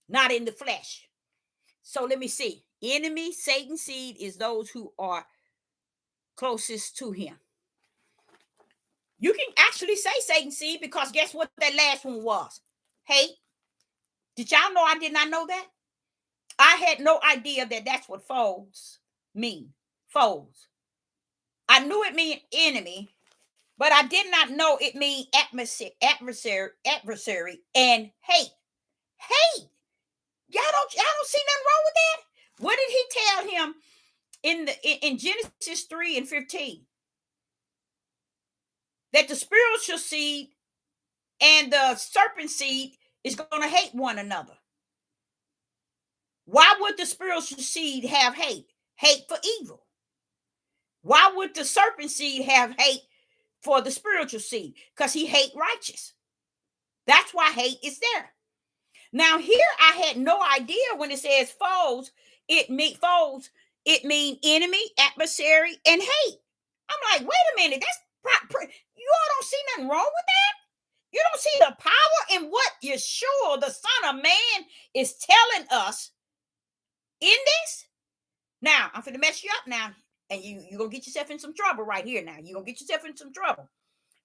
not in the flesh. So let me see. Enemy, Satan's seed is those who are closest to him. You can actually say Satan's seed because guess what that last one was? Hate. Did y'all know I did not know that? I had no idea that that's what foes mean. Foes. I knew it meant enemy, but I did not know it mean adversary, and hate. Hate. Y'all don't see nothing wrong with that? What did he tell him in Genesis 3 and 15? That the spiritual seed and the serpent seed is going to hate one another. Why would the spiritual seed have hate? Hate for evil. Why would the serpent seed have hate for the spiritual seed? Because he hate righteous. That's why hate is there. Now here I had no idea when it says foes, it mean enemy, adversary, and hate. I'm like, wait a minute, you all don't see nothing wrong with that? You don't see the power in what Yeshua, the Son of Man, is telling us in this? Now, I'm finna mess you up now, and you're going to get yourself in some trouble right here now. You're going to get yourself in some trouble.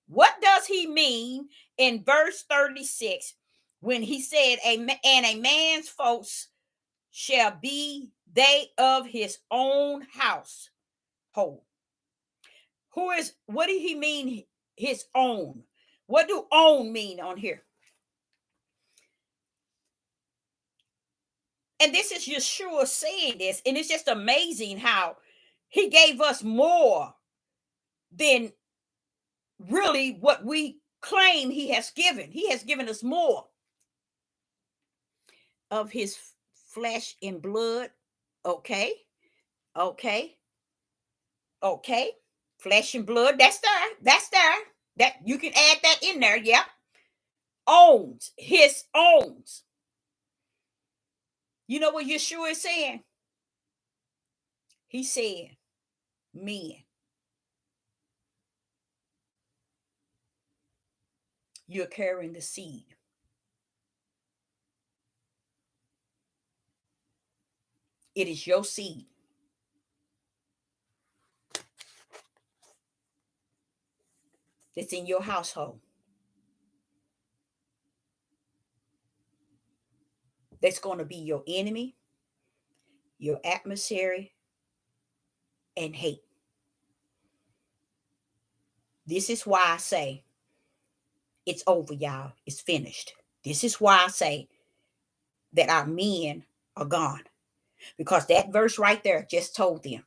What does he mean in verse 36 when he said, and a man's folks shall be they of his own household? What did he mean his own? What do own mean on here? And this is Yeshua saying this, and it's just amazing how he gave us more than really what we claim he has given. He has given us more of his flesh and blood. Okay. Flesh and blood, that's there. That you can add that in there. Yep. Owns, his owns. You know what Yeshua is saying? He said, men, you're carrying the seed. It is your seed. That's in your household. That's going to be your enemy, your adversary, and hate. This is why I say it's over, y'all. It's finished. This is why I say that our men are gone. Because that verse right there just told them,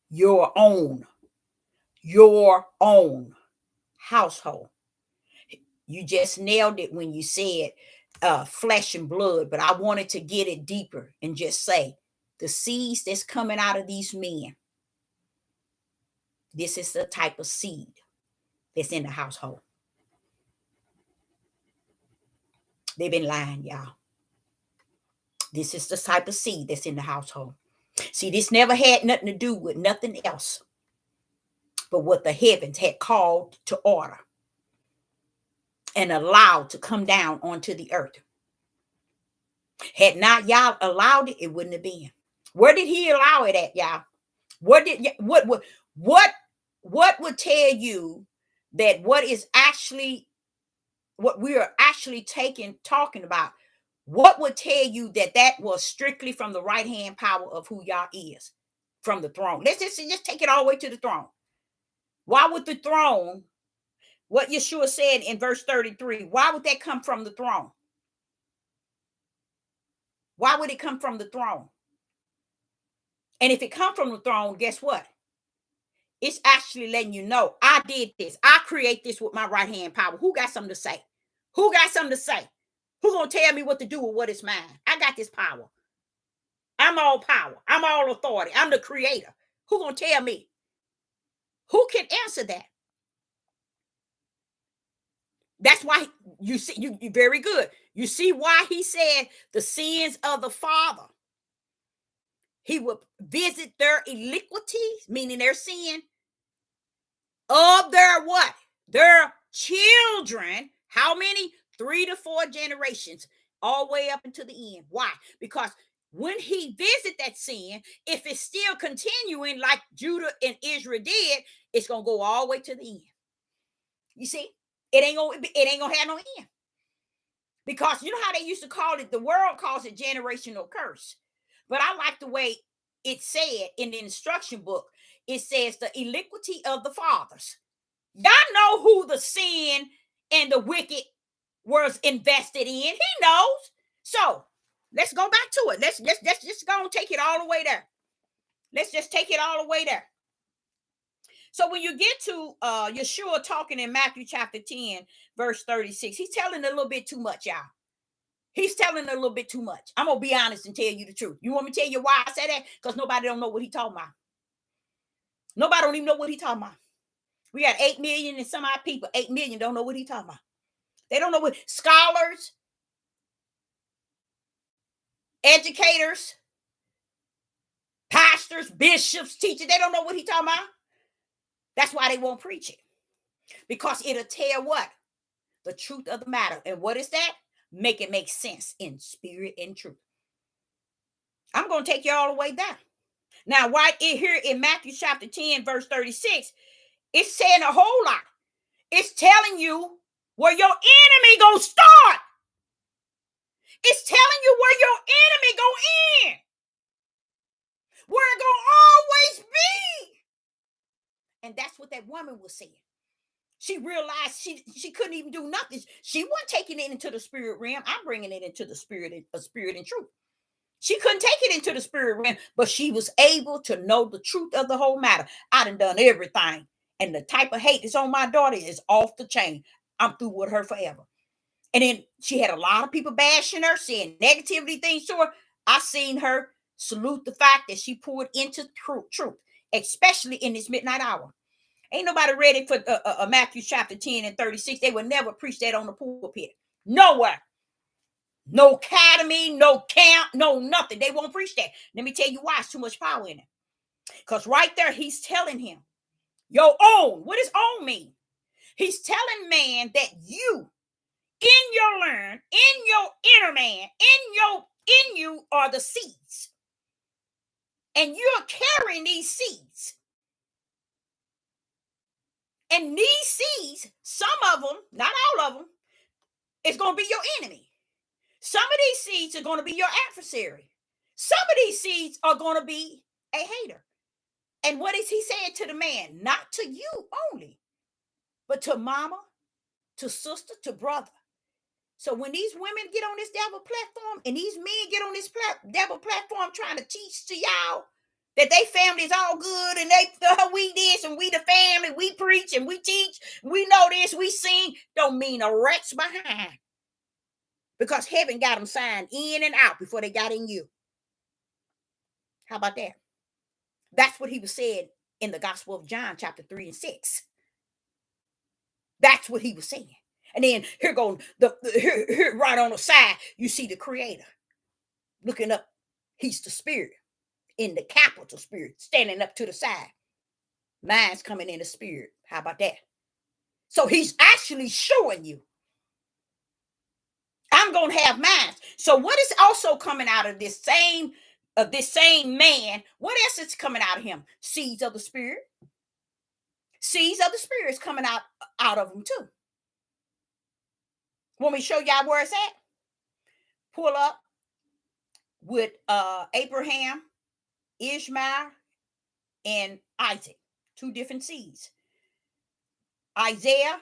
your own household. You just nailed it when you said flesh and blood, but I wanted to get it deeper and just say the seeds that's coming out of these men, this is the type of seed that's in the household. They've been lying, y'all. This is the type of seed that's in the household. See, this never had nothing to do with nothing else but what the heavens had called to order and allowed to come down onto the earth. Had not y'all allowed it, it wouldn't have been. Where did he allow it at, y'all? What would tell you that what we are actually talking about? What would tell you that that was strictly from the right hand power of who Yah is, from the throne? Let's just take it all the way to the throne. Why would the throne, what Yeshua said in verse 33, why would that come from the throne? Why would it come from the throne? And if it come from the throne, guess what? It's actually letting you know, I did this. I create this with my right hand power. Who got something to say? Who got something to say? Who gonna tell me what to do with what is mine? I got this power. I'm all power. I'm all authority. I'm the creator. Who gonna tell me? Who can answer that? That's why you see, you very good. You see why he said the sins of the father. He would visit their iniquities, meaning their sin, of their what? Their children. How many? 3 to 4 generations, all the way up into the end. Why? Because when he visit that sin, if it's still continuing like Judah and Israel did, it's gonna go all the way to the end. You see, it ain't gonna have no end. Because you know how they used to call it, the world calls it generational curse. But I like the way it said in the instruction book. It says the iniquity of the fathers. Y'all know who the sin and the wicked was invested in. He knows. So let's go back to it. Let's just go and take it all the way there. Let's just take it all the way there. So when you get to Yeshua talking in Matthew chapter 10, verse 36, he's telling a little bit too much, y'all. He's telling a little bit too much. I'm going to be honest and tell you the truth. You want me to tell you why I say that? Because nobody don't know what he's talking about. Nobody don't even know what he's talking about. We got 8 million and some odd people. 8 million don't know what he's talking about. They don't know what scholars, educators, pastors, bishops, teachers, they don't know what he's talking about. That's why they won't preach it. Because it'll tell what? The truth of the matter. And what is that? Make it make sense in spirit and truth. I'm going to take you all the way down. Now, right here in Matthew chapter 10, verse 36, it's saying a whole lot. It's telling you where your enemy gonna start. It's telling you where your enemy gonna end. Where it gonna always be. And that's what that woman was saying. She realized she couldn't even do nothing. She wasn't taking it into the spirit realm. I'm bringing it into the spirit and truth. She couldn't take it into the spirit realm, but she was able to know the truth of the whole matter. I done everything. And the type of hate that's on my daughter is off the chain. I'm through with her forever. And then she had a lot of people bashing her, saying negativity things to her. I seen her salute the fact that she poured into truth, especially in this midnight hour. Ain't nobody ready for Matthew chapter 10 and 36. They would never preach that on the pulpit. Nowhere. No academy, no camp, no nothing. They won't preach that. Let me tell you why. It's too much power in it. Because right there, he's telling him, your own. What does own mean? He's telling man that you, in your learn, in your inner man, in you are the seeds. And you're carrying these seeds. And these seeds, some of them, not all of them, is going to be your enemy. Some of these seeds are going to be your adversary. Some of these seeds are going to be a hater. And what is he saying to the man? Not to you only, but to mama, to sister, to brother. So when these women get on this devil platform and these men get on this devil platform trying to teach to y'all that they family is all good and we this and we the family, we preach and we teach, we know this, we sing, don't mean a wretch behind. Because heaven got them signed in and out before they got in you. How about that? That's what he was saying in the Gospel of John, chapter 3 and 6. That's what he was saying. And then here right on the side, you see the Creator looking up. He's the Spirit in the capital Spirit, standing up to the side. Mine's coming in the Spirit. How about that? So he's actually showing you, I'm going to have mine. So what is also coming out of this same man? What else is coming out of him? Seeds of the Spirit. Seeds of the Spirit is coming out of him too. Want me to show y'all where it's at? pull up with Abraham, Ishmael, and Isaac, two different seeds. Isaiah,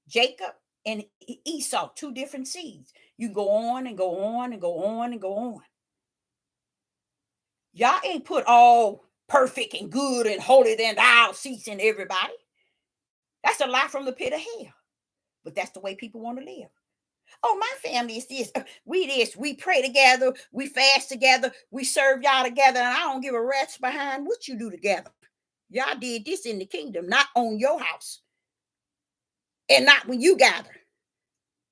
Jacob, and Esau, two different seeds. You go on and go on and go on and go on. Y'all ain't put all perfect and good and holier than thou seats in everybody. That's a lie from the pit of hell. But that's the way people want to live. Oh, my family is this. We pray together, we fast together, we serve y'all together, and I don't give a rat's behind what you do together. Y'all did this in the kingdom, not on your house. And not when you gather.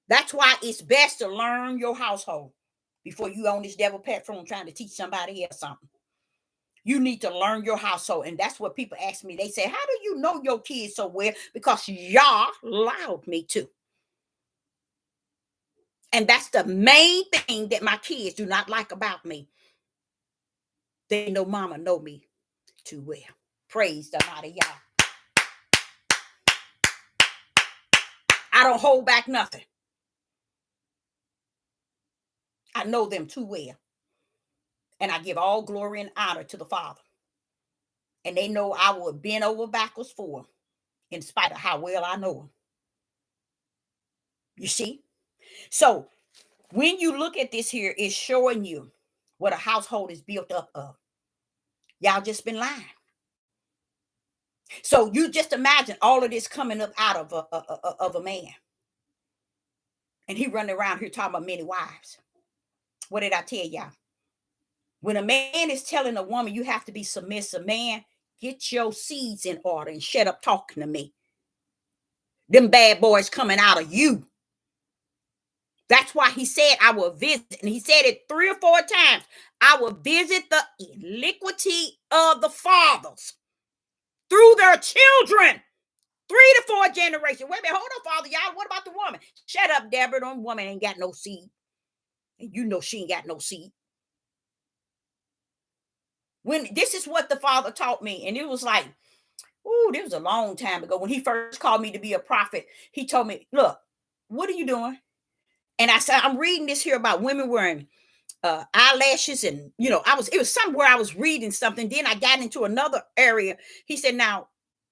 That's why it's best to learn your household before you on this devil platform trying to teach somebody else something. You need to learn your household. And that's what people ask me. They say, how do you know your kids so well? Because y'all allowed me to. And that's the main thing that my kids do not like about me. They know mama know me too well. Praise the mighty y'all. I don't hold back nothing. I know them too well. And I give all glory and honor to the Father. And they know I will bend over backwards for them, in spite of how well I know them. You see? So when you look at this here, it's showing you what a household is built up of. Y'all just been lying. So you just imagine all of this coming up out of a man. And he running around here talking about many wives. What did I tell y'all? When a man is telling a woman you have to be submissive, man, get your seeds in order and shut up talking to me. Them bad boys coming out of you. That's why he said, I will visit. And he said it 3 or 4 times. I will visit the iniquity of the fathers through their children. 3 to 4 generations. Wait a minute, hold on, Father, y'all. What about the woman? Shut up, Deborah. The woman ain't got no seed. And you know she ain't got no seed. When this is what the Father taught me, and it was like, ooh, this was a long time ago. When he first called me to be a prophet, he told me, look, what are you doing? And I said, I'm reading this here about women wearing eyelashes, and it was somewhere I was reading something. Then I got into another area. He said, now,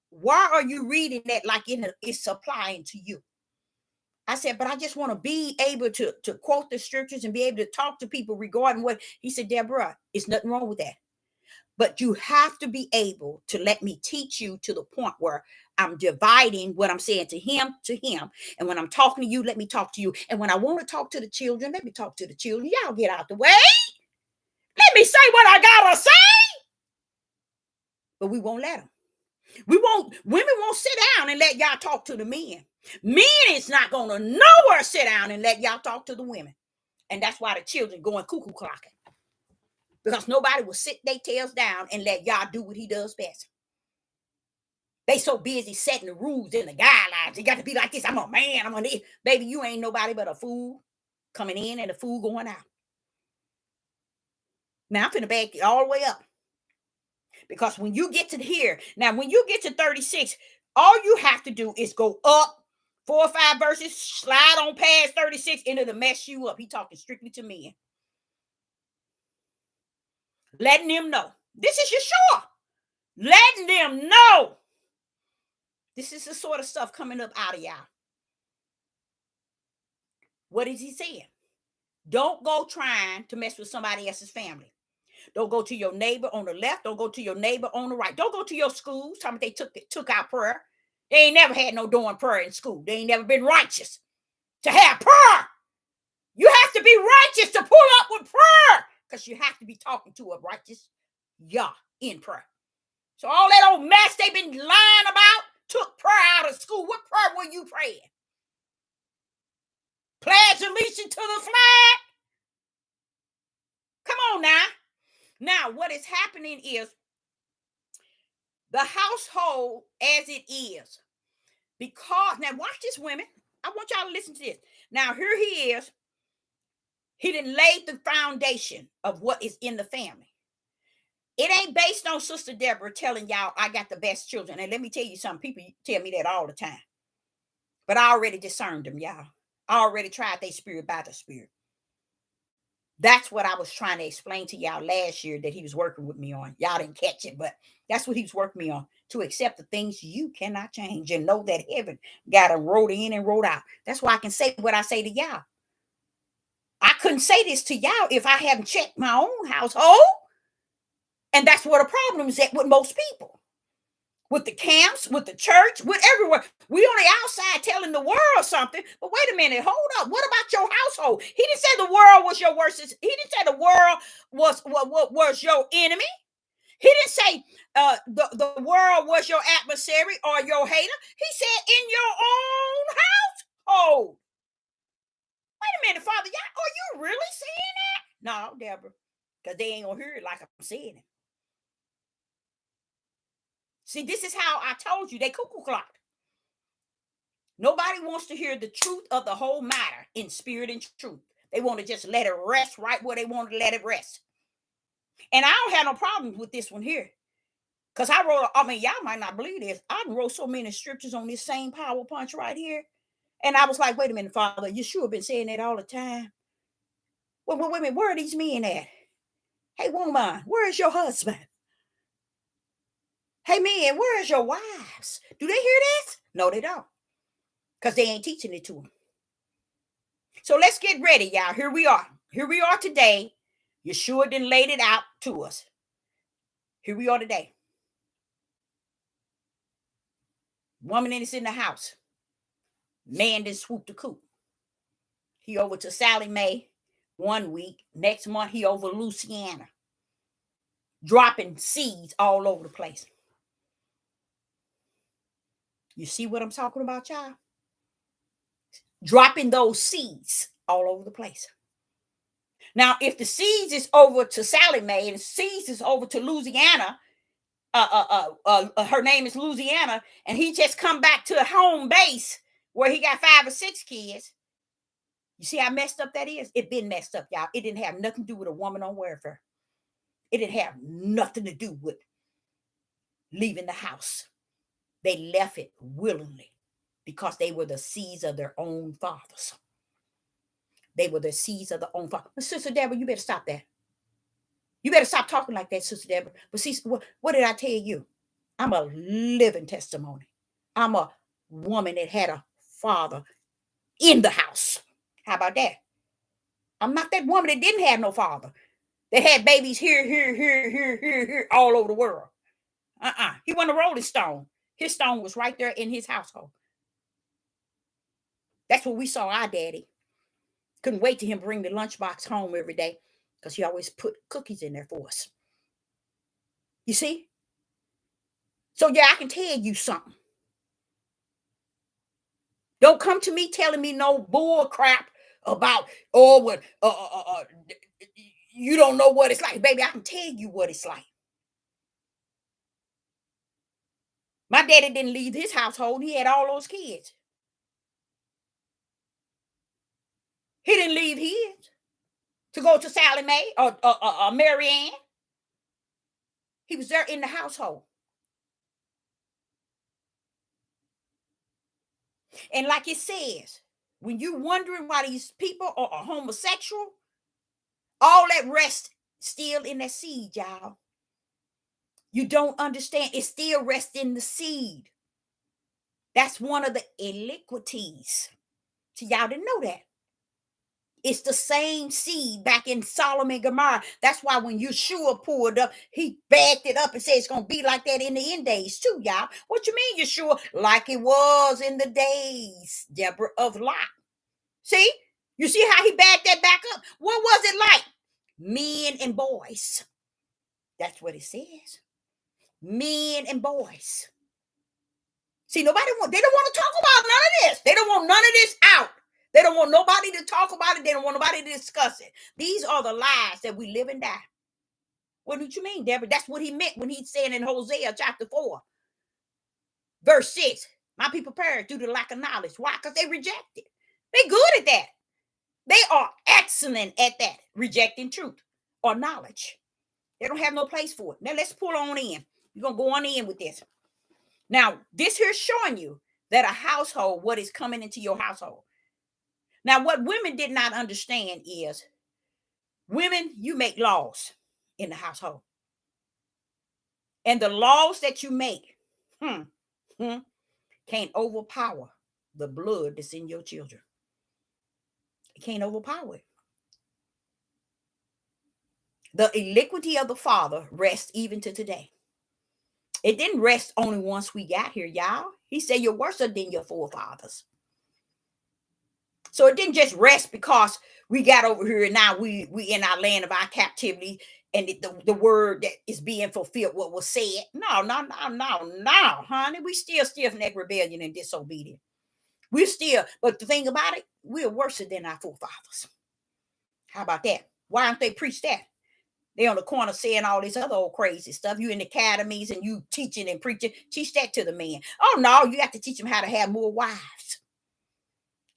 why are you reading that like it's applying to you? I said, but I just want to be able to quote the scriptures and be able to talk to people regarding what he said. Deborah, it's nothing wrong with that. But you have to be able to let me teach you to the point where I'm dividing what I'm saying to him. And when I'm talking to you, let me talk to you. And when I want to talk to the children, let me talk to the children. Y'all get out the way. Let me say what I gotta say. But we won't let them. Women won't sit down and let y'all talk to the men. Men is not gonna nowhere sit down and let y'all talk to the women. And that's why the children going cuckoo clocking. Because nobody will sit their tails down and let y'all do what he does best. They so busy setting the rules and the guidelines. You got to be like this. I'm a man. I'm this. Baby, you ain't nobody but a fool coming in and a fool going out. Now I'm finna back it all the way up. Because when you get to here, now when you get to 36, all you have to do is go up 4 or 5 verses, slide on past 36, and it'll mess you up. He talking strictly to men. Letting them know. This is Yeshua. Letting them know. This is the sort of stuff coming up out of y'all. What is he saying? Don't go trying to mess with somebody else's family. Don't go to your neighbor on the left. Don't go to your neighbor on the right. Don't go to your schools. Tell me they took out prayer. They ain't never had no doing prayer in school. They ain't never been righteous to have prayer. You have to be righteous to pull up with prayer, because you have to be talking to a righteous Yah in prayer. So all that old mess they've been lying about, took prayer out of school. What prayer were you praying? Pledge allegiance to the flag? Come on now. Now, what is happening is the household as it is. Because, now watch this, women. I want y'all to listen to this. Now, here he is. He done laid the foundation of what is in the family. It ain't based on Sister Deborah telling y'all I got the best children. And let me tell you something. People tell me that all the time. But I already discerned them, y'all. I already tried their spirit by the spirit. That's what I was trying to explain to y'all last year that he was working with me on. Y'all didn't catch it, but that's what he was working me on, to accept the things you cannot change and know that heaven got a road in and road out. That's why I can say what I say to y'all. I couldn't say this to y'all if I hadn't checked my own household. And that's where the problem is at with most people. With the camps, with the church, with everywhere. We on the outside telling the world something, but wait a minute, hold up. What about your household? He didn't say the world was your worst. He didn't say the world was your enemy. He didn't say the world was your adversary or your hater. He said in your own household. Wait a minute, Father, are you really saying that? No, Deborah, because they ain't gonna hear it like I'm saying it. See, this is how I told you they cuckoo clocked. Nobody wants to hear the truth of the whole matter in spirit and truth. They want to just let it rest right where they want to let it rest. And I don't have no problems with this one here. Because y'all might not believe this. I wrote so many scriptures on this same power punch right here. And I was like, wait a minute, Father, you sure been saying that all the time? Wait a minute, where are these men at? Hey, woman, where is your husband? Hey, men, where is your wives? Do they hear this? No, they don't. Because they ain't teaching it to them. So let's get ready, y'all. Here we are. Here we are today. Yeshua done laid it out to us. Here we are today. Woman is in the house. Man done swooped the coop. He over to Sallie Mae 1 week. Next month, he over Louisiana. Dropping seeds all over the place. You see what I'm talking about, y'all? Dropping those seeds all over the place. Now, if the seeds is over to Sallie Mae and the seeds is over to Louisiana, her name is Louisiana, and he just come back to a home base where he got 5 or 6 kids. You see how messed up that is? It been messed up, y'all. It didn't have nothing to do with a woman on welfare. It didn't have nothing to do with leaving the house. They left it willingly because they were the seeds of their own fathers. They were the seeds of their own father. But Sister Deborah, you better stop that. You better stop talking like that, Sister Deborah. But see, what did I tell you? I'm a living testimony. I'm a woman that had a father in the house. How about that? I'm not that woman that didn't have no father. That had babies here, all over the world. He wasn't a Rolling Stone. His stone was right there in his household. That's what we saw our daddy. Couldn't wait to him bring the lunchbox home every day because he always put cookies in there for us. You see? So yeah, I can tell you something. Don't come to me telling me no bull crap about you don't know what it's like. Baby, I can tell you what it's like. My daddy didn't leave his household. He had all those kids. He didn't leave his to go to Sallie Mae or Mary Ann. He was there in the household. And like it says, when you're wondering why these people are homosexual, all that rest still in that seed, y'all. You don't understand. It still rests in the seed. That's one of the iniquities. So y'all didn't know that. It's the same seed back in Sodom and Gomorrah. That's why when Yeshua pulled up, he backed it up and said it's going to be like that in the end days too, y'all. What you mean, Yeshua? Like it was in the days, Deborah, of Lot. See? You see how he backed that back up? What was it like? Men and boys. That's what it says. Men and boys. See, they don't want to talk about none of this. They don't want none of this out. They don't want nobody to talk about it. They don't want nobody to discuss it. These are the lies that we live and die. What did you mean, Deborah? That's what he meant when he said in Hosea chapter 4, verse 6, my people perish due to lack of knowledge. Why? Because they reject it. They're good at that. They are excellent at that, rejecting truth or knowledge. They don't have no place for it. Now let's pull on in. You're going to go on in with this. Now, this here's showing you that a household, what is coming into your household. Now, what women did not understand is Women, you make laws in the household. And the laws that you make hmm, hmm, can't overpower the blood that's in your children. It can't overpower it. The iniquity of the father rests even to today. It didn't rest only once we got here, y'all. He said you're worse than your forefathers. So it didn't just rest because we got over here and now we in our land of our captivity and the word that is being fulfilled what was said. No, honey. We still stiff-necked rebellion and disobedient. We're still, but the thing about it, we're worse than our forefathers. How about that? Why don't they preach that? They on the corner saying all this other old crazy stuff. You in the academies and you teaching and preaching. Teach that to the men. Oh no, you have to teach them how to have more wives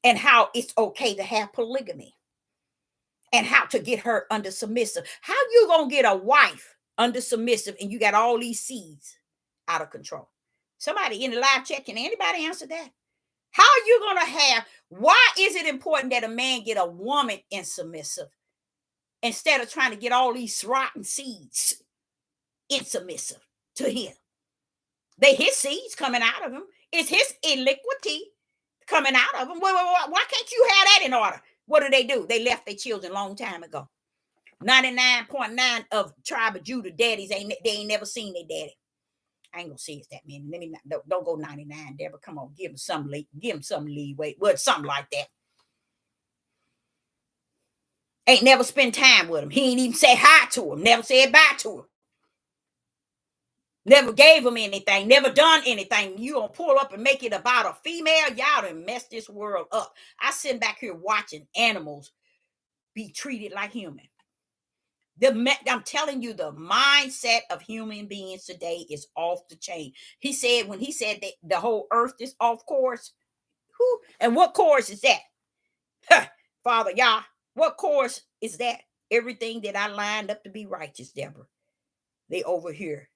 and how it's okay to have polygamy and how to get her under submissive. How you gonna get a wife under submissive and you got all these seeds out of control? Somebody in the live chat, can anybody answer that? How are you gonna have? Why is it important that a man get a woman in submissive instead of trying to get all these rotten seeds in submissive to him? They his seeds coming out of him. It's his iniquity coming out of him. Why can't you have that in order? What do? They left their children a long time ago. 99.9 of tribe of Judah daddies they ain't never seen their daddy. I ain't gonna say it's that many. Let me not, don't go 99, Deborah. Come on, give him some leeway. Well, something like that. Ain't never spend time with him. He ain't even say hi to him. Never said bye to him. Never gave him anything. Never done anything. You gonna pull up and make it about a female? Y'all done mess this world up. I sit back here watching animals be treated like human. I'm telling you, the mindset of human beings today is off the chain. He said when he said that the whole earth is off course. Who and what course is that? Huh, Father Yah, what course is that? Everything that I lined up to be righteous, Deborah, they over here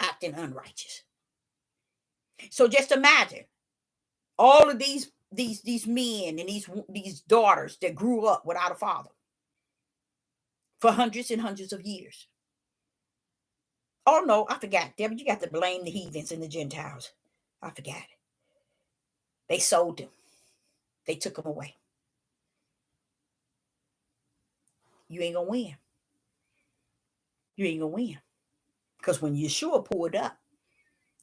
acting unrighteous. So just imagine all of these men and these daughters that grew up without a father for hundreds and hundreds of years. Oh no, I forgot. Deborah, you got to blame the heathens and the Gentiles. I forgot it. They sold them. They took them away. You ain't gonna win. You ain't gonna win. Because when Yeshua pulled up,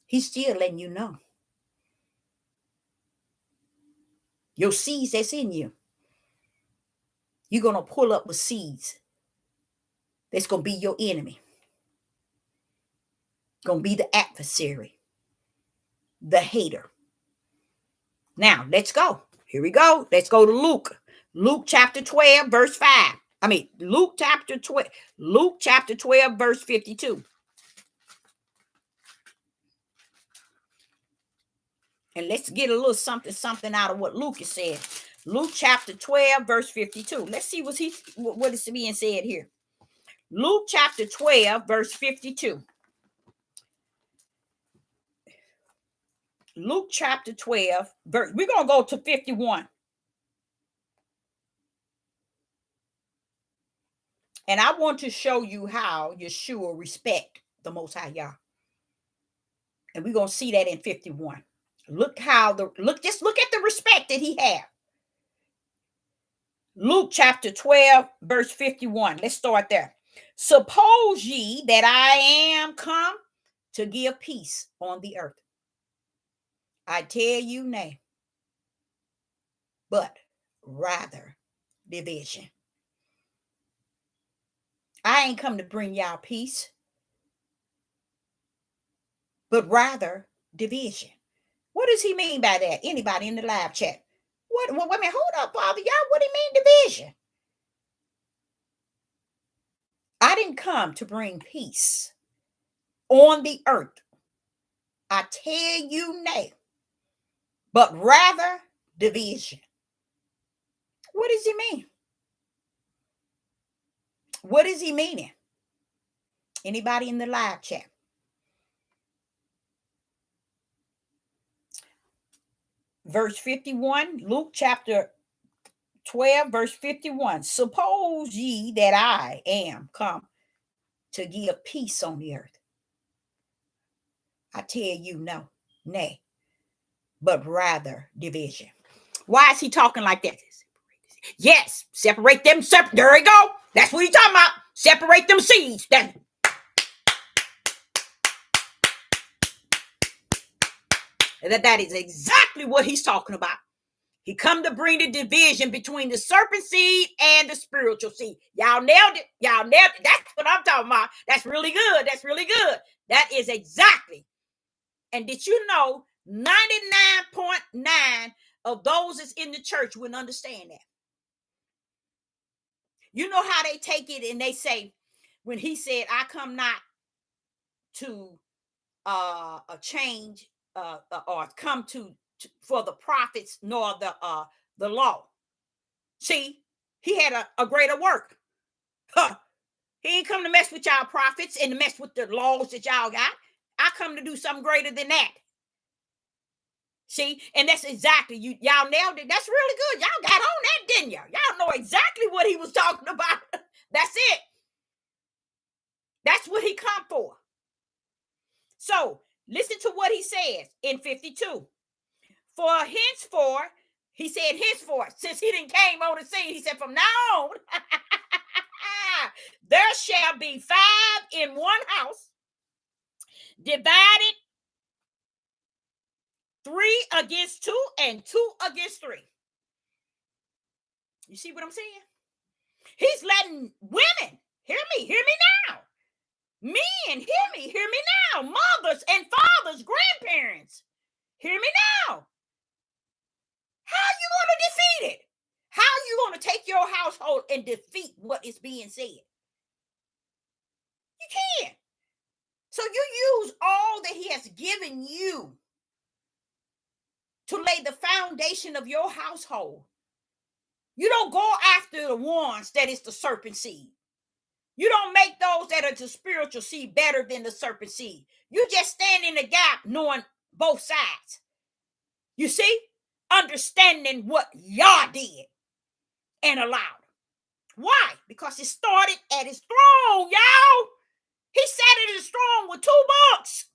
he's still letting you know. Your seeds that's in you. You're gonna pull up with seeds. That's gonna be your enemy. Gonna be the adversary. The hater. Now, let's go. Here we go. Let's go to Luke. Luke chapter 12, verse 5. Luke chapter 12, verse 52. And let's get a little something out of what Luke is saying. Luke chapter 12, verse 52. Let's see what is being said here. Luke chapter 12, verse 52. Luke chapter 12, we're going to go to 51. And I want to show you how Yeshua respect the Most High Yah. And we're going to see that in 51. Just look at the respect that he had. Luke chapter 12, verse 51. Let's start there. Suppose ye that I am come to give peace on the earth. I tell you nay, but rather division. I ain't come to bring y'all peace, but rather division. What does he mean by that? Anybody in the live chat? Wait a minute, hold up, Father. Y'all, what do you mean division? I didn't come to bring peace on the earth. I tell you nay, but rather division. What does he mean? What is he meaning? Anybody in the live chat? Verse 51, Luke chapter 12, verse 51. Suppose ye that I am come to give peace on the earth. I tell you, no, nay, but rather division. Why is he talking like that? Yes, separate them. There we go. That's what he's talking about. Separate them seeds. That is exactly what he's talking about. He come to bring the division between the serpent seed and the spiritual seed. Y'all nailed it. Y'all nailed it. That's what I'm talking about. That's really good. That's really good. That is exactly. And did you know 99.9 of those that's in the church wouldn't understand that? You know how they take it and they say, when he said, I come not to change or come to for the prophets nor the law. See, he had a greater work. Huh. He ain't come to mess with y'all prophets and to mess with the laws that y'all got. I come to do something greater than that. See, and that's exactly y'all nailed it. That's really good. Y'all got on that, didn't y'all? Y'all know exactly what he was talking about. That's it. That's what he come for. So listen to what he says in 52. For henceforth, he said henceforth, since he didn't came on the scene, he said from now on, there shall be 5 in one house, divided 3 against 2 and 2 against 3. You see what I'm saying? He's letting women hear me now. Men, hear me now. Mothers and fathers, grandparents, hear me now. How are you going to defeat it? How are you going to take your household and defeat what is being said? You can't. So you use all that he has given you to lay the foundation of your household. You don't go after the ones that is the serpent seed. You don't make those that are the spiritual seed better than the serpent seed. You just stand in the gap knowing both sides. You see? Understanding what Yah did and allowed. Why? Because it started at his throne, y'all. He sat at his throne with 2 books.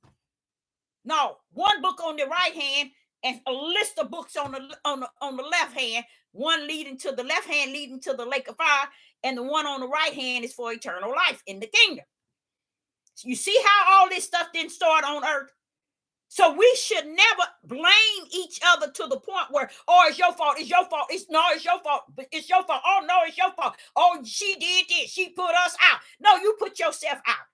No, 1 book on the right hand and a list of books on the left hand. One leading to the left hand, leading to the lake of fire, and the one on the right hand is for eternal life in the kingdom. So you see how all this stuff didn't start on earth? So we should never blame each other to the point where, oh, it's your fault, it's your fault, it's your fault, it's your fault, oh, no, it's your fault, oh, she did this, she put us out. No, you put yourself out.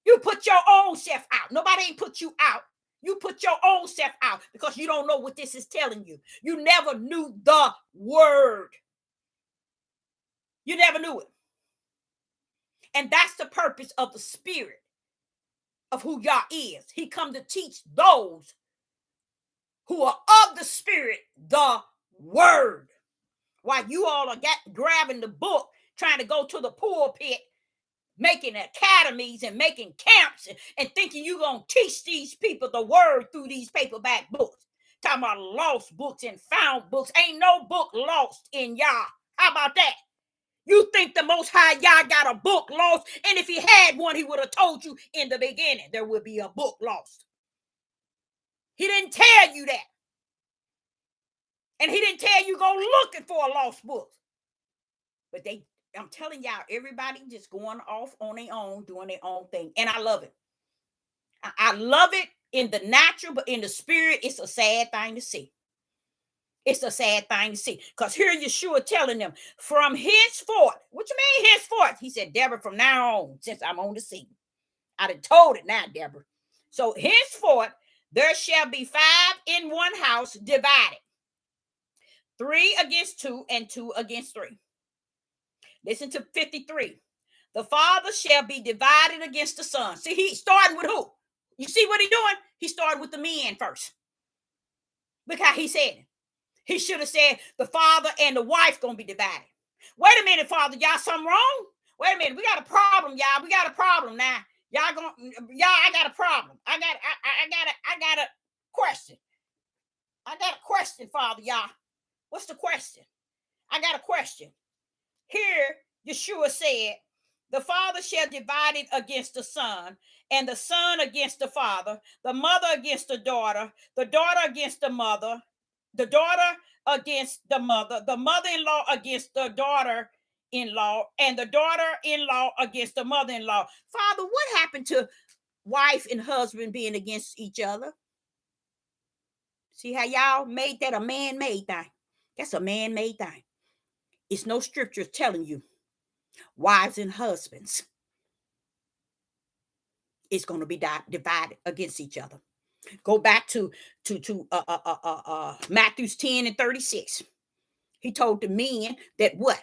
You put your own self out. Nobody ain't put you out. You put your own self out because you don't know what this is telling you. You never knew the word. You never knew it. And that's the purpose of the spirit of who Yah is. He come to teach those who are of the spirit the word. While you all are grabbing the book, trying to go to the pulpit, making academies and making camps and thinking you're going to teach these people the word through these paperback books. Talking about lost books and found books. Ain't no book lost in Yah. How about that? You think the Most High Yah got a book lost? And if he had one, he would have told you in the beginning there would be a book lost. He didn't tell you that. And he didn't tell you go looking for a lost book. But I'm telling y'all, everybody just going off on their own, doing their own thing. And I love it. I love it in the natural, but in the spirit, it's a sad thing to see. It's a sad thing to see. Because here Yeshua telling them, from henceforth, what you mean henceforth? He said, Deborah, from now on, since I'm on the scene. I done told it now, Deborah. So henceforth, there shall be 5 in one house divided. 3 against 2 and 2 against 3. Listen to 53. The father shall be divided against the son. See, he's starting with who? You see what he's doing? He started with the men first. Look how he said it. He should have said the father and the wife going to be divided. Wait a minute, Father, y'all, something wrong? Wait a minute, we got a problem, y'all. We got a problem now. I got a problem. I got a question. I got a question, Father, y'all. What's the question? I got a question. Here, Yeshua said, the father shall divide it against the son, and the son against the father, the mother against the daughter against the daughter against the mother-in-law against the daughter-in-law, and the daughter-in-law against the mother-in-law. Father, what happened to wife and husband being against each other? See how y'all made that a man-made thing? That's a man-made thing. It's no scripture telling you wives and husbands is going to be divided against each other. Go back to Matthews 10 and 36. He told the men that what?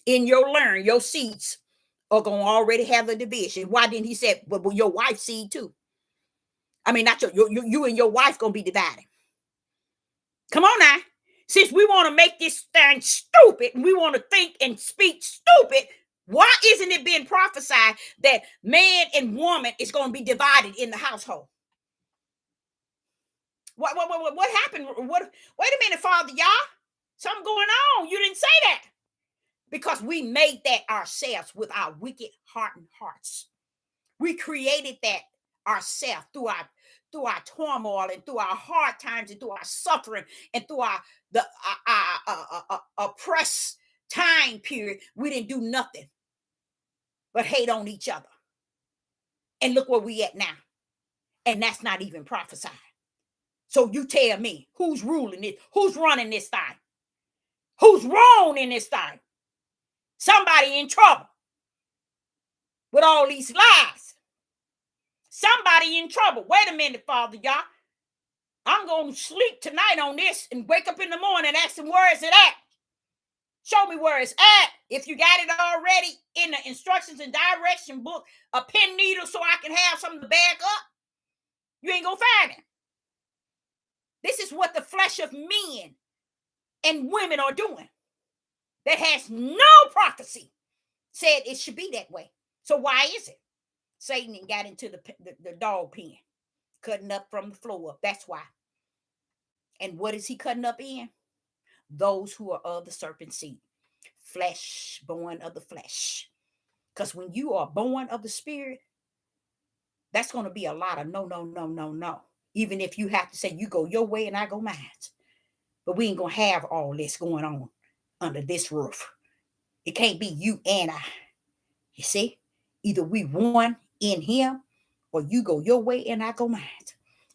In your learn, your seeds are going to already have a division. Why didn't he say, well, your wife's seed too? I mean, not you and your wife going to be divided. Come on now. Since we want to make this thing stupid and we want to think and speak stupid, why isn't it being prophesied that man and woman is going to be divided in the household? What happened? Wait a minute, Father, y'all. Something going on. You didn't say that. Because we made that ourselves with our wicked hardened hearts. We created that ourselves through our turmoil and through our hard times and through our suffering and through our oppressed time period. We didn't do nothing but hate on each other. And look where we at now. And that's not even prophesied. So you tell me, who's ruling it? Who's running this thing? Who's wrong in this thing? Somebody in trouble with all these lies. Somebody in trouble. Wait a minute, Father, y'all. I'm going to sleep tonight on this and wake up in the morning and ask him, where is it at? Show me where it's at. If you got it already in the instructions and direction book, a pen needle so I can have something to back up, you ain't going to find it. This is what the flesh of men and women are doing. That has no prophecy said it should be that way. So why is it? Satan got into the dog pen, cutting up from the floor up. That's why. And what is he cutting up in? Those who are of the serpent seed, flesh, born of the flesh. Because when you are born of the spirit, that's going to be a lot of no. Even if you have to say you go your way and I go mine. But we ain't going to have all this going on under this roof. It can't be you and I. You see? Either we one in him or you go your way and I go mine.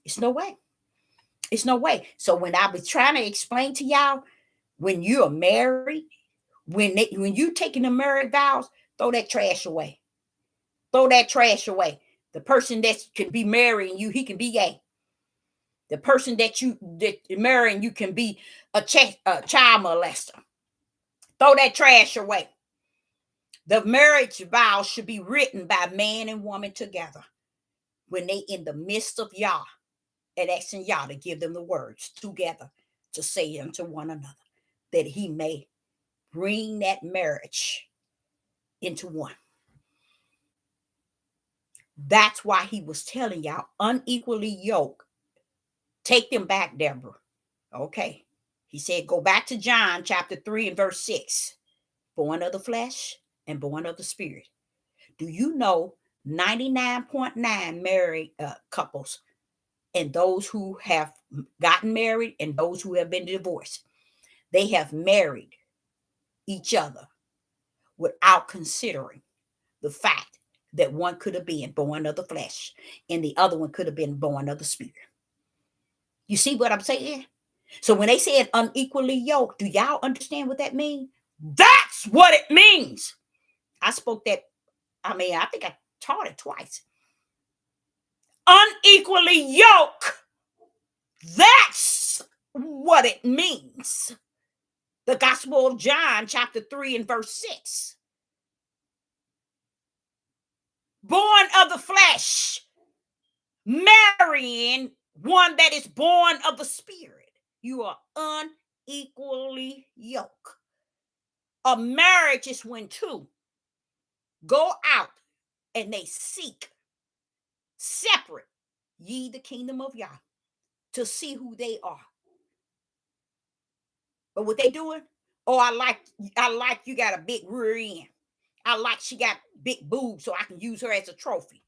It's no way. It's no way. So when I was trying to explain to y'all, when you're married, when you taking the marriage vows, throw that trash away. Throw that trash away. The person that can be marrying you, he can be gay. The person that marrying you can be a child molester. Throw that trash away. The marriage vows should be written by man and woman together when they in the midst of Yah and asking Yah to give them the words together to say unto one another that he may bring that marriage into one. That's why he was telling y'all unequally yoked. Take them back, Deborah. Okay. He said, go back to John chapter 3 and verse 6. Born of the flesh and born of the spirit. Do you know 99.9 married couples and those who have gotten married and those who have been divorced, they have married each other without considering the fact that one could have been born of the flesh and the other one could have been born of the spirit. You see what I'm saying? So when they said unequally yoked, do y'all understand what that means? That's what it means. I spoke that. I think I taught it twice. Unequally yoked. That's what it means. The Gospel of John, chapter 3 and verse 6. Born of the flesh, marrying one that is born of the spirit. You are unequally yoked. A marriage is when two go out and they seek separate ye the kingdom of Yah to see who they are. But what they doing? Oh, I like you got a big rear end. I like she got big boobs so I can use her as a trophy.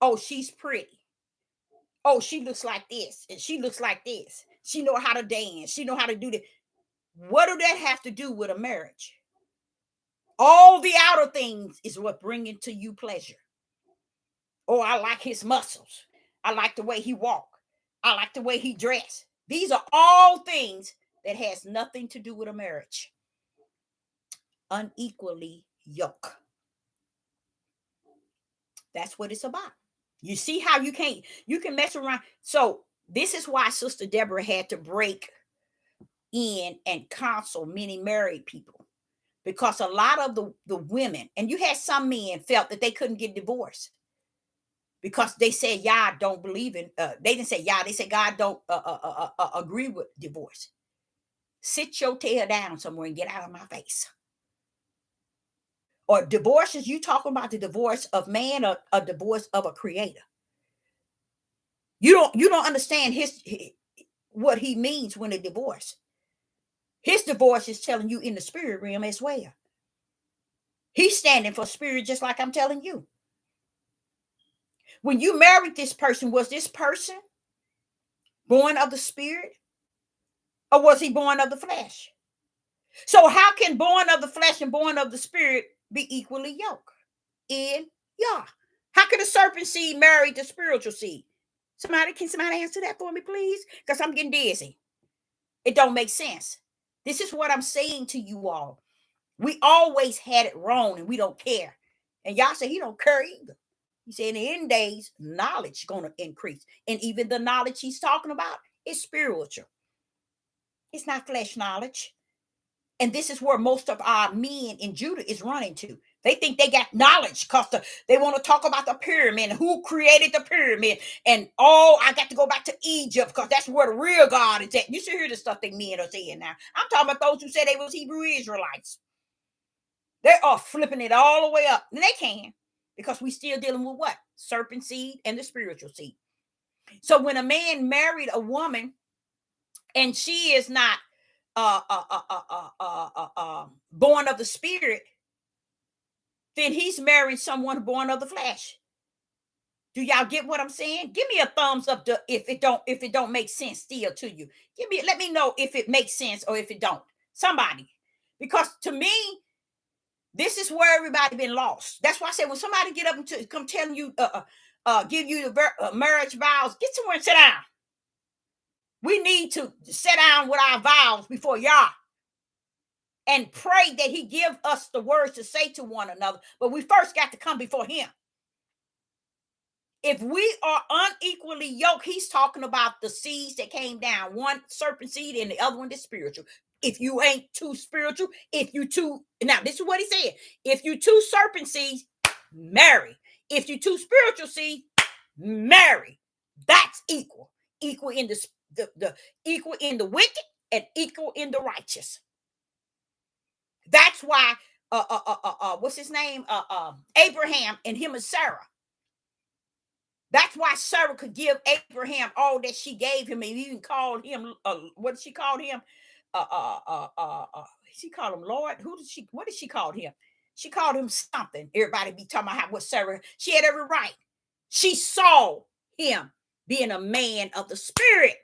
Oh, she's pretty. Oh, she looks like this and she looks like this. She know how to dance. She know how to do that. What do that have to do with a marriage? All the outer things is what bringing to you pleasure. Oh, I like his muscles. I like the way he walk. I like the way he dress. These are all things that has nothing to do with a marriage. Unequally yoke. That's what it's about. You see how you can mess around. So this is why Sister Deborah had to break in and counsel many married people, because a lot of the women, and you had some men felt that they couldn't get divorced because they said y'all don't believe in they didn't say y'all, they said God don't agree with divorce. Sit your tail down somewhere and get out of my face. Or divorces, you talking about the divorce of man or a divorce of a creator? You don't understand what he means when a divorce. His divorce is telling you in the spirit realm as well. He's standing for spirit, just like I'm telling you. When you married this person, was this person born of the spirit, or was he born of the flesh? So how can born of the flesh and born of the spirit be equally yoked in Yah? How can a serpent seed marry the spiritual seed? Can somebody answer that for me, please? Because I'm getting dizzy. It don't make sense. This is what I'm saying to you all. We always had it wrong and we don't care. And Yah said he don't care either. He said in the end days, knowledge is going to increase. And even the knowledge he's talking about is spiritual. It's not flesh knowledge. And this is where most of our men in Judah is running to. They think they got knowledge because they want to talk about the pyramid and who created the pyramid. And I got to go back to Egypt because that's where the real God is at. You should hear the stuff that men are saying now. I'm talking about those who said they was Hebrew Israelites. They are flipping it all the way up. And they can, because we still dealing with what? Serpent seed and the spiritual seed. So when a man married a woman and she is not born of the spirit, then he's marrying someone born of the flesh. Do y'all get what I'm saying? Give me a thumbs up if it don't make sense still to you. Let me know if it makes sense or if it don't. Somebody. Because to me, this is where everybody been lost. That's why I say when somebody get up and come telling you, give you the marriage vows, get somewhere and sit down. We need to sit down with our vows before Yah and pray that he give us the words to say to one another. But we first got to come before him. If we are unequally yoked, he's talking about the seeds that came down, one serpent seed and the other one is spiritual. If you ain't too spiritual, now this is what he said. If you two serpent seeds, marry. If you two spiritual seeds, marry. That's equal. Equal in the equal in the wicked and equal in the righteous. That's why what's his name? Abraham and him and Sarah. That's why Sarah could give Abraham all that she gave him, and even called him. What did she call him? She called him Lord. What did she call him? She called him something. Everybody be talking about what Sarah. She had every right. She saw him being a man of the spirit.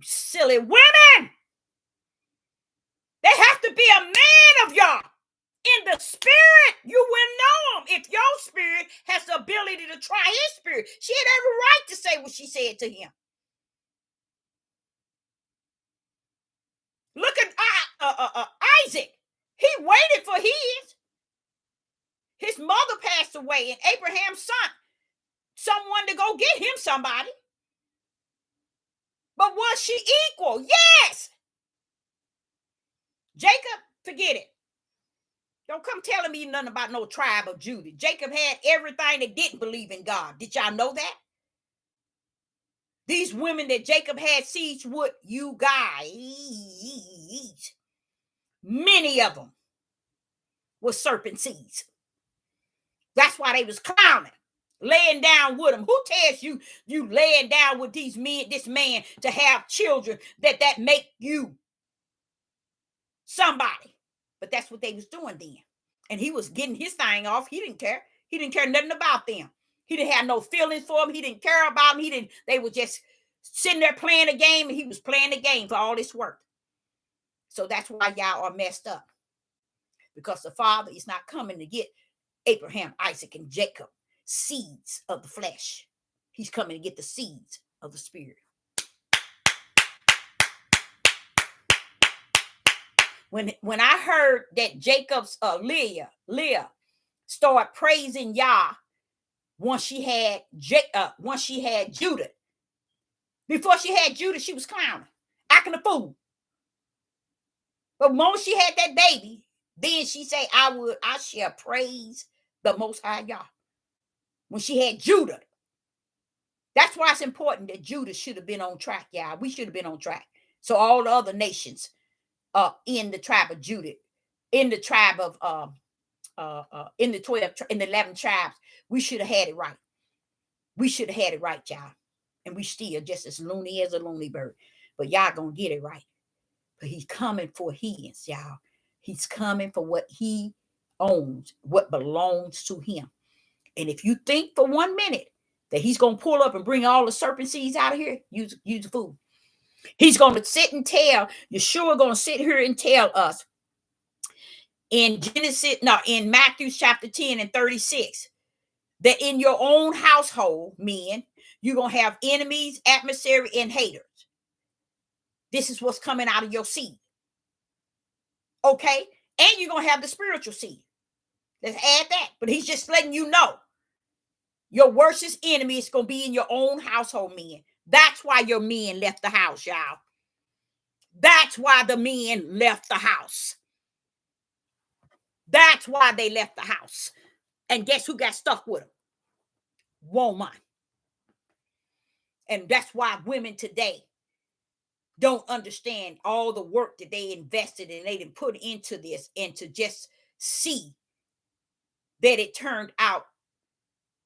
Silly women. They have to be a man of Yah. In the spirit, you wouldn't know him. If your spirit has the ability to try his spirit, she had every right to say what she said to him. Look at Isaac. He waited for his. His mother passed away, and Abraham's son, someone to go get him somebody. But was she equal? Yes. Jacob, forget it. Don't come telling me nothing about no tribe of Judah. Jacob had everything that didn't believe in God. Did y'all know that? These women that Jacob had seeds with, you guys, many of them were serpent seeds. That's why they was clowning, laying down with them. Who tells you laying down with this man to have children that make you somebody. But that's what they was doing then. And he was getting his thing off. He didn't care. He didn't care nothing about them. He didn't have no feelings for them. He didn't care about them. They were just sitting there playing a game, and he was playing the game for all this work. So that's why y'all are messed up. Because the Father is not coming to get Abraham, Isaac, and Jacob, seeds of the flesh. He's coming to get the seeds of the Spirit. When I heard that Jacob's Leah start praising Yah once she had Judah. Before she had Judah, she was clowning, acting a fool. But the moment she had that baby, then she said, I shall praise the Most High Yah. When she had Judah. That's why it's important that Judah should have been on track, y'all. We should have been on track. So all the other nations in the tribe of Judah, in the tribe of in the 11 tribes, we should have had it right. We should have had it right, y'all. And we still just as loony as a loony bird. But y'all gonna get it right. But he's coming for his, y'all. He's coming for what he owns, what belongs to him. And if you think for 1 minute that he's gonna pull up and bring all the serpent seeds out of here, use a fool. He's gonna sit and tell, Yeshua gonna sit here and tell us in Matthew chapter 10 and 36, that in your own household, men, you're going to have enemies, adversary, and haters. This is what's coming out of your seed. Okay? And you're going to have the spiritual seed. Let's add that. But he's just letting you know. Your worstest enemy is going to be in your own household, men. That's why your men left the house, y'all. That's why the men left the house. That's why they left the house. And guess who got stuck with them? Woman. And that's why women today don't understand all the work that they invested and they didn't put into this, and to just see that it turned out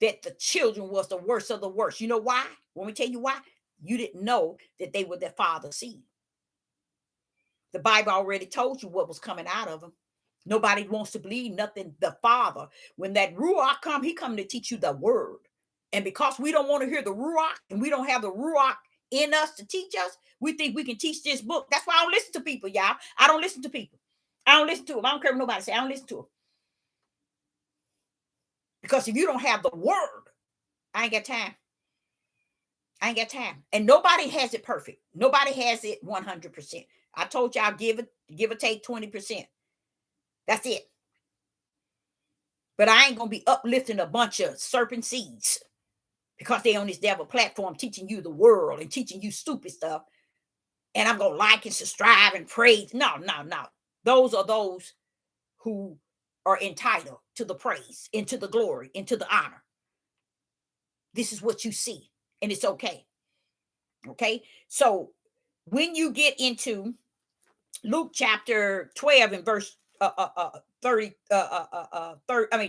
that the children was the worst of the worst. You know why? Let me tell you why. You didn't know that they were their father's seed. The Bible already told you what was coming out of them. Nobody wants to believe nothing. The Father, when that Ruach come, he come to teach you the word. And because we don't want to hear the Ruach, and we don't have the Ruach in us to teach us, we think we can teach this book. That's why I don't listen to people, y'all. I don't listen to people. I don't listen to them. I don't care what nobody say. I don't listen to them. Because if you don't have the word, I ain't got time. I ain't got time. And nobody has it perfect. Nobody has it 100%. I told y'all give or take 20%. That's it. But I ain't going to be uplifting a bunch of serpent seeds because they on this devil platform teaching you the world and teaching you stupid stuff. And I'm going to like and subscribe and praise. No. Those are those who are entitled to the praise, and to the glory, and to the honor. This is what you see, and it's okay. Okay? So when you get into Luke chapter 12 and verse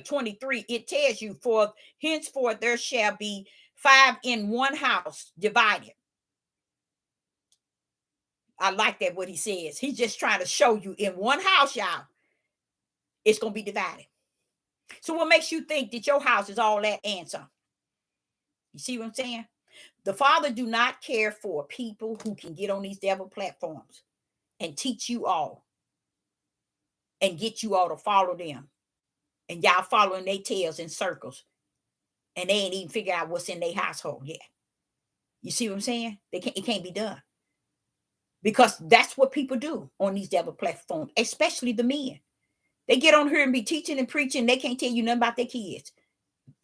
23, it tells you, for henceforth there shall be 5 in one house divided. I like that what he says. He's just trying to show you in one house, y'all, it's going to be divided. So what makes you think that your house is all that and some? You see what I'm saying? The Father do not care for people who can get on these devil platforms and teach you all and get you all to follow them. And y'all following their tails in circles. And they ain't even figured out what's in their household yet. You see what I'm saying? It can't be done. Because that's what people do on these devil platforms, especially the men. They get on here and be teaching and preaching. They can't tell you nothing about their kids.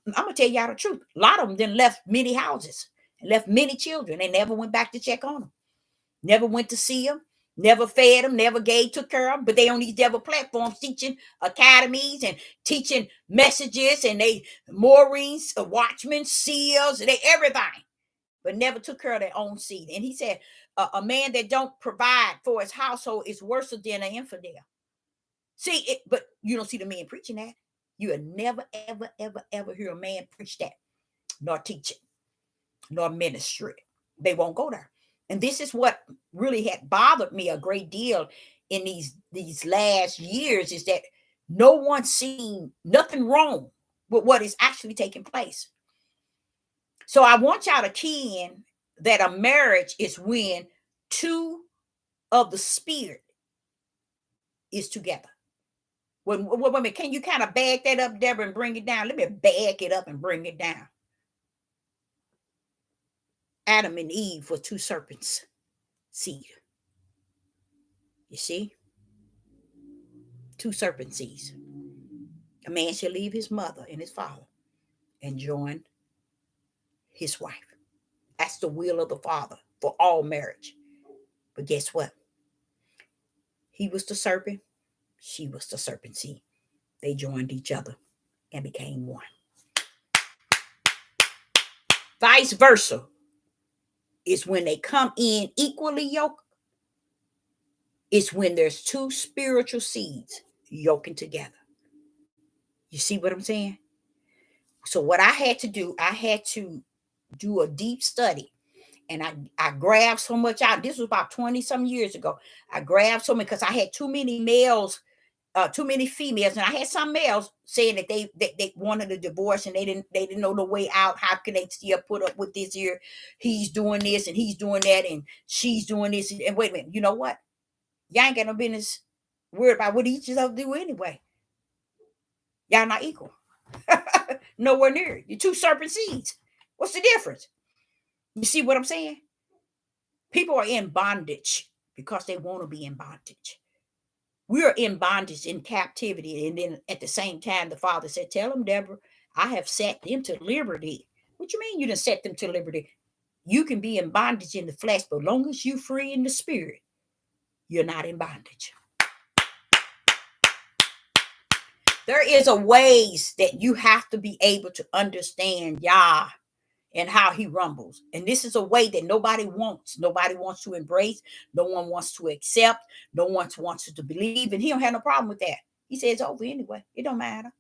I'm going to tell y'all the truth. A lot of them then left many houses and left many children. They never went back to check on them. Never went to see them. Never fed them. Never took care of them. But they on these devil platforms teaching academies and teaching messages. And they Maureen's, watchmen, seals, they everything. But never took care of their own seed. And he said, a man that don't provide for his household is worse than an infidel. See it, but you don't see the man preaching that. You will never, ever hear a man preach that, nor teach it, nor ministry. They won't go there. And this is what really had bothered me a great deal in these last years is that no one's seen nothing wrong with what is actually taking place. So I want y'all to key in that a marriage is when two of the spirit is together. When can you kind of bag that up, Deborah, and bring it down? Let me bag it up and bring it down. Adam and Eve were two serpents' seed. You see? Two serpent seeds. A man shall leave his mother and his father and join his wife. That's the will of the Father for all marriage. But guess what? He was the serpent. She was the serpent seed. They joined each other and became one. Vice versa is when they come in equally yoked. It's when there's two spiritual seeds yoking together. You see what I'm saying? So what I had to do a deep study. And I grabbed so much out. This was about 20 some years ago. I grabbed so many because I had too many males, too many females, and I had some males saying that they wanted a divorce and they didn't know the way out. How can they still put up with this here? He's doing this and he's doing that and she's doing this. And wait a minute, you know what? Y'all ain't got no business worried about what each other do anyway. Y'all not equal. Nowhere near. You're two serpent seeds. What's the difference? You see what I'm saying? People are in bondage because they want to be in bondage. We are in bondage, in captivity. And then at the same time, the Father said, tell them, Deborah, I have set them to liberty. What you mean you didn't set them to liberty? You can be in bondage in the flesh, but as long as you're free in the spirit, you're not in bondage. There is a ways that you have to be able to understand Yah and how he rumbles. And this is a way that nobody wants. Nobody wants to embrace. No one wants to accept. No one wants to believe. And he don't have no problem with that. He says it's over anyway. It don't matter.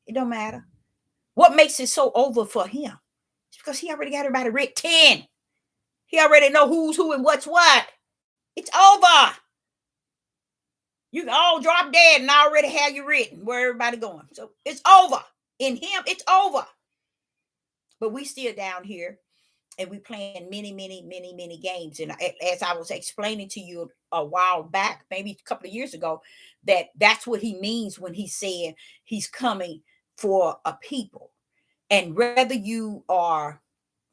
It don't matter. What makes it so over for him? It's because he already got everybody written. He already know who's who and what's what. It's over. You can all drop dead and already have you written where everybody going. So it's over. In him, it's over. But we still down here and we playing many games. And as I was explaining to you a while back, maybe a couple of years ago, that's what he means when he said he's coming for a people. And whether you are,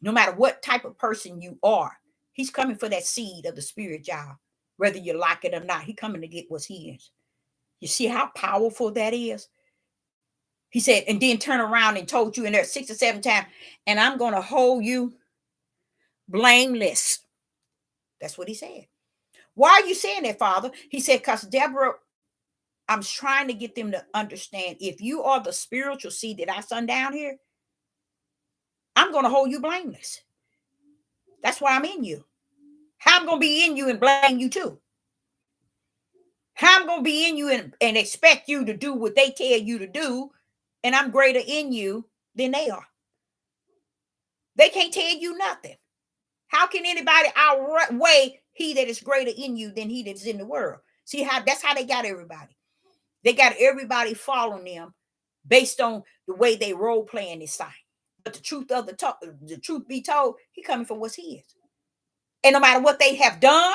no matter what type of person you are, he's coming for that seed of the spirit, y'all. Whether you like it or not, he's coming to get what's his. You see how powerful that is? He said, and then turn around and told you in there 6 or 7 times, and I'm going to hold you blameless. That's what he said. Why are you saying that, Father? He said, because Deborah, I'm trying to get them to understand if you are the spiritual seed that I sent down here, I'm going to hold you blameless. That's why I'm in you. How I'm going to be in you and blame you too. How I'm going to be in you and expect you to do what they tell you to do, and I'm greater in you than they are. They can't tell you nothing. How can anybody outweigh he that is greater in you than he that is in the world? See how that's how they got everybody. They got everybody following them based on the way they role playing this thing. But the truth of the truth be told, he coming for what's his. And no matter what they have done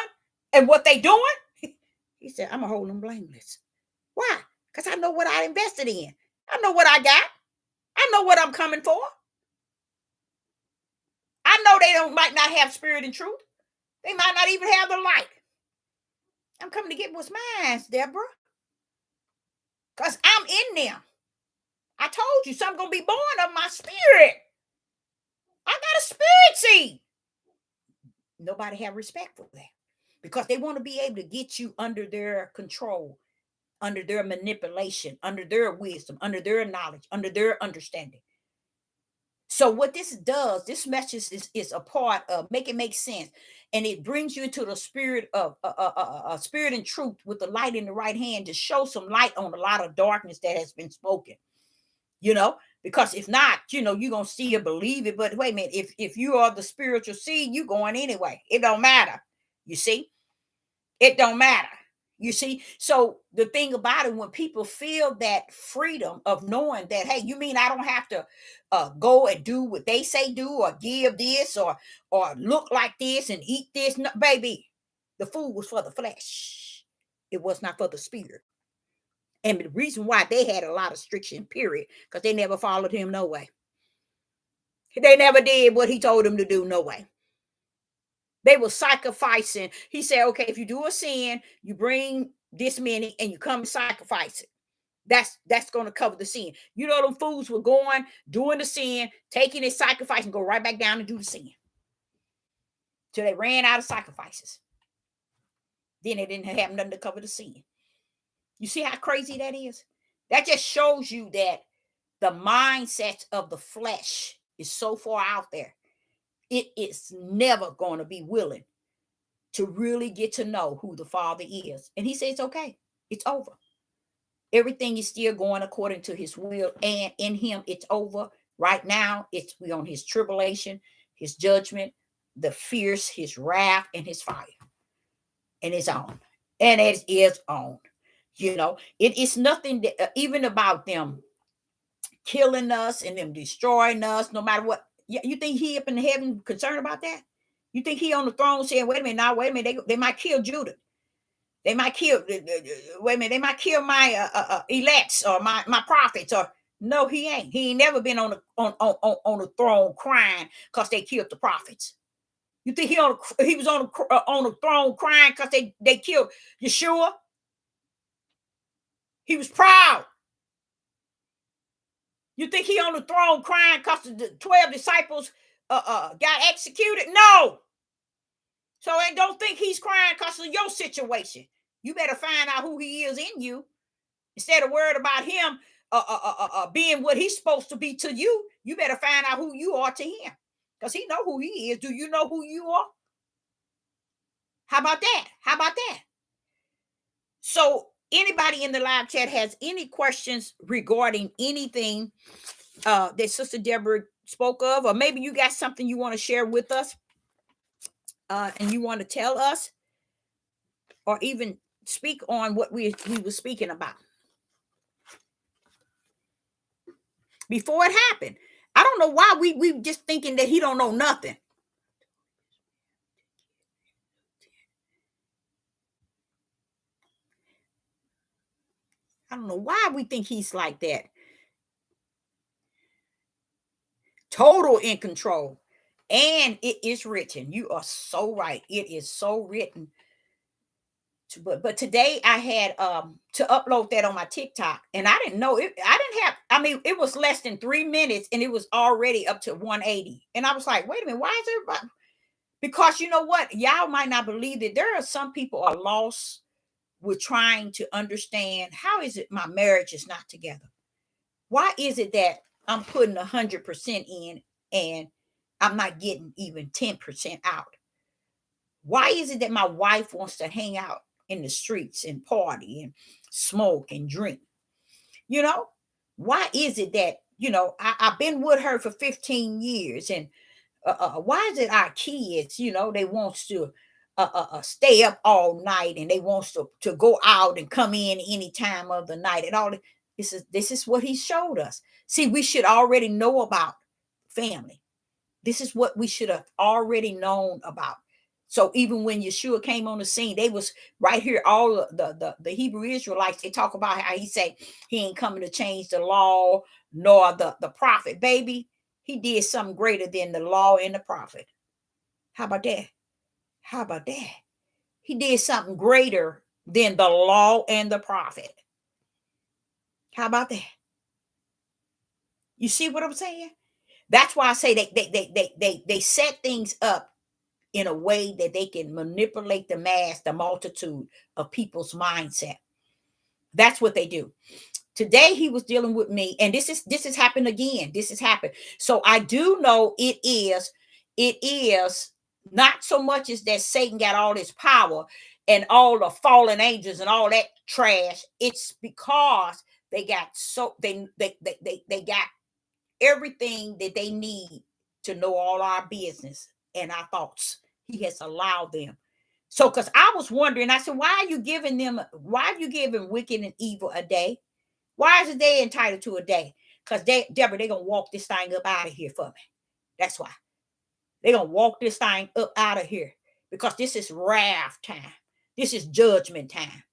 and what they doing, he said, I'm gonna hold them blameless. Why? Because I know what I invested in. I know what I got. I know what I'm coming for. I know they might not have spirit and truth. They might not even have the light. I'm coming to get what's mine, Deborah. Because I'm in them. I told you something going to be born of my spirit. I got a spirit seed. Nobody have respect for that. Because they want to be able to get you under their control, under their manipulation, under their wisdom, under their knowledge, under their understanding. So what this does, this message is a part of make it make sense, and it brings you into the spirit of spirit and truth with the light in the right hand to show some light on a lot of darkness that has been spoken. You know, because if not, you know, you're gonna see or believe it. But wait a minute, if you are the spiritual seed, you going anyway. It don't matter. You see, it don't matter. You see, so the thing about it, when people feel that freedom of knowing that, hey, you mean I don't have to go and do what they say do, or give this, or look like this and eat this? No, baby, the food was for the flesh. It was not for the spirit. And the reason why they had a lot of restriction, period, because they never followed him no way. They never did what he told them to do, no way. They were sacrificing. He said, okay, if you do a sin, you bring this many and you come and sacrifice it. That's going to cover the sin. You know, them fools were going, doing the sin, taking his sacrifice and go right back down and do the sin. Till they ran out of sacrifices. Then they didn't have nothing to cover the sin. You see how crazy that is? That just shows you that the mindset of the flesh is so far out there. It is never going to be willing to really get to know who the Father is. And he says, it's okay. It's over. Everything is still going according to his will, and in him it's over. Right now, we on his tribulation, his judgment, the fierce, his wrath, and his fire. And it's on. And it is on. You know, it is nothing that, even about them killing us and them destroying us, no matter what. You think he up in heaven concerned about that? You think he on the throne saying, wait a minute, now, wait a minute, they might kill Judah. They might kill, wait a minute, they might kill my elects or my prophets. Or no, he ain't. He ain't never been on the throne crying because they killed the prophets. You think he was on the throne crying because they killed Yeshua? He was proud. You think he on the throne crying because the 12 disciples got executed? No. So I don't think he's crying because of your situation. You better find out who he is in you instead of worried about him being what he's supposed to be to you. You better find out who you are to him, because he know who he is. Do you know who you are? How about that? How about that? So anybody in the live chat has any questions regarding anything that Sister Deborah spoke of, or maybe you got something you want to share with us and you want to tell us, or even speak on what we were speaking about before it happened. I don't know why we just thinking that he don't know nothing. I don't know why we think he's like that. Total in control. And it is written. You are so right. It is so written. But today I had to upload that on my TikTok, and I didn't know it. It was less than 3 minutes and it was already up to 180. And I was like, wait a minute, why is everybody? Because you know what? Y'all might not believe that there are some people are lost with trying to understand, how is it my marriage is not together? Why is it that I'm putting 100% in and I'm not getting even 10% out? Why is it that my wife wants to hang out in the streets and party and smoke and drink? You know, why is it that, I've been with her for 15 years, and why is it our kids, they want to stay up all night, and they want to go out and come in any time of the night, and all this is what he showed us. See, we should already know about family. This is what we should have already known about. So even when Yeshua came on the scene, they was right here. All the Hebrew Israelites, they talk about how he said he ain't coming to change the law nor the prophet. Baby, he did something greater than the law and the prophet. How about that? How about that? He did something greater than the law and the prophet. How about that? You see what I'm saying? That's why I say they set things up in a way that they can manipulate the mass, the multitude of people's mindset. That's what they do. Today he was dealing with me, and this has happened again. This has happened. So I do know it is not so much as that Satan got all this power and all the fallen angels and all that trash. It's because they got they got everything that they need to know all our business and our thoughts. He has allowed them So, because I was wondering, I said, why are you giving wicked and evil a day? Why is they entitled to a day? Because Deborah, they're gonna walk this thing up out of here for me. That's why. They're gonna walk this thing up out of here. Because this is wrath time. This is judgment time.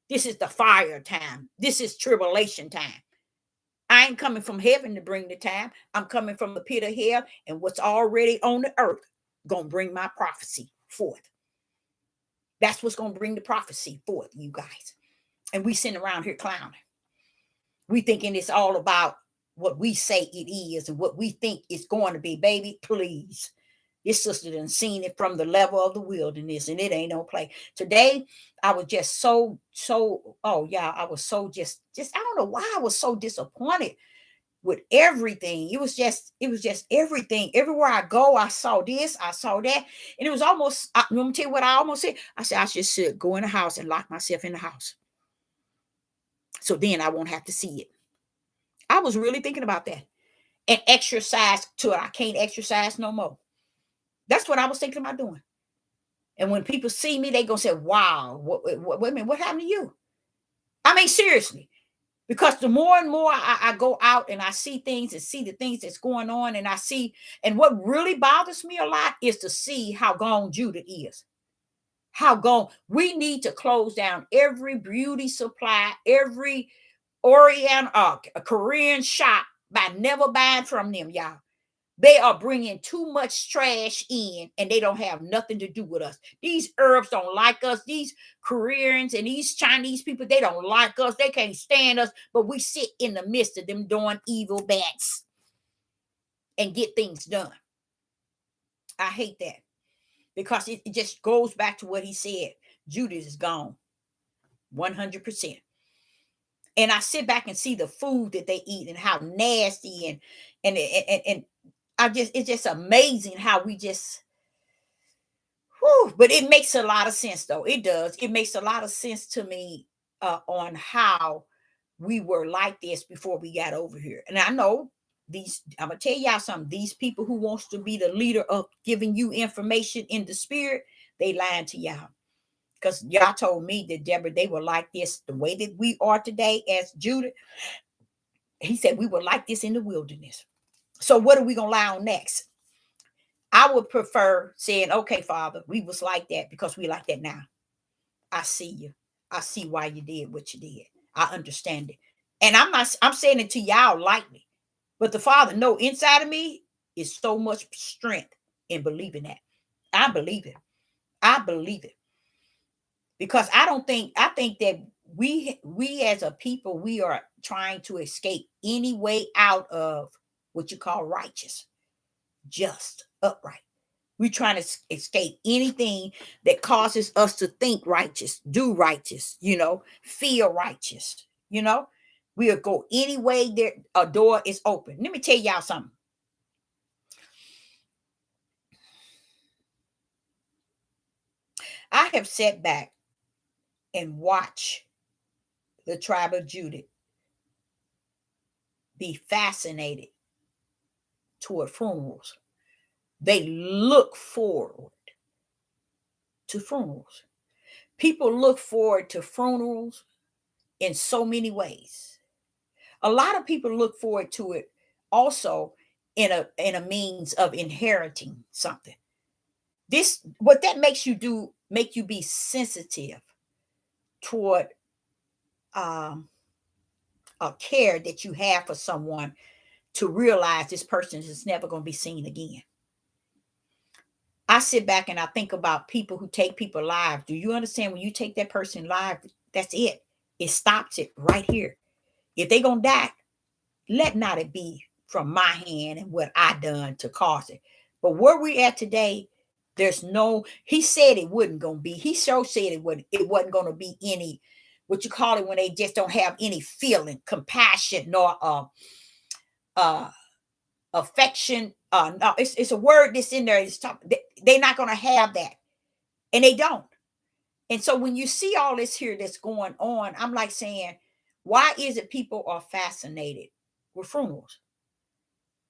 This is the fire time. This is tribulation time. I ain't coming from heaven to bring the time. I'm coming from the pit of hell, and what's already on the earth gonna bring my prophecy forth. That's what's gonna bring the prophecy forth, you guys. And we sitting around here clowning. We thinking it's all about what we say it is and what we think it's going to be. Baby, please. This sister done seen it from the level of the wilderness, and it ain't no play. Today, I was just oh yeah, I was so just I don't know why I was so disappointed with everything. It was just everything. Everywhere I go, I saw this, I saw that, and it was almost. Let me tell you what I almost said. I said I should go in the house and lock myself in the house, so then I won't have to see it. I was really thinking about that, and exercise till I can't exercise no more. That's what I was thinking about doing. And when people see me, they gonna say, "Wow, wait a minute, what happened to you?" I mean, seriously, because the more and more I go out and I see things and see the things that's going on, and I see, and what really bothers me a lot is to see how gone Judah is. How gone. We need to close down every beauty supply, every Orient, a Korean shop by never buying from them, y'all. They are bringing too much trash in, and they don't have nothing to do with us. These Arabs don't like us. These Koreans and these Chinese people, they don't like us. They can't stand us, but we sit in the midst of them doing evil bats and get things done. I hate that because it just goes back to what he said. Judas is gone 100%. And I sit back and see the food that they eat and how nasty and it's just amazing how we just. Whew, but it makes a lot of sense, though. It does. It makes a lot of sense to me on how we were like this before we got over here. And I know these. I'm gonna tell y'all something. These people who wants to be the leader of giving you information in the spirit, they lying to y'all. Because y'all told me that Deborah, they were like this the way that we are today as Judah. He said we were like this in the wilderness. So what are we gonna lie on next? I would prefer saying, okay, Father, we was like that because we like that now. I see you. I see why you did what you did. I understand it. And I'm saying it to y'all lightly. But the Father, no, inside of me is so much strength in believing that. I believe it. I believe it. Because I think that we as a people, we are trying to escape any way out of what you call righteous, just, upright. We're trying to escape anything that causes us to think righteous, do righteous, feel righteous, We'll go any way there a door is open. Let me tell y'all something. I have sat back and watched the tribe of Judah be fascinated toward funerals. They look forward to funerals. People look forward to funerals in so many ways. A lot of people look forward to it also in a means of inheriting something. This what that makes you do, make you be sensitive toward um, a care that you have for someone, to realize this person is never going to be seen again. I sit back and I think about people who take people lives. Do you understand when you take that person live, that's it. It stops it right here. If they gonna die, let not it be from my hand and what I done to cause it. But where we at today, there's no, he said it wasn't gonna be, he sure said it wasn't gonna be any, what you call it when they just don't have any feeling, compassion, nor uh affection. No, it's a word that's in there. They're not gonna have that. And they don't. And so when you see all this here that's going on, I'm like saying, why is it people are fascinated with funerals?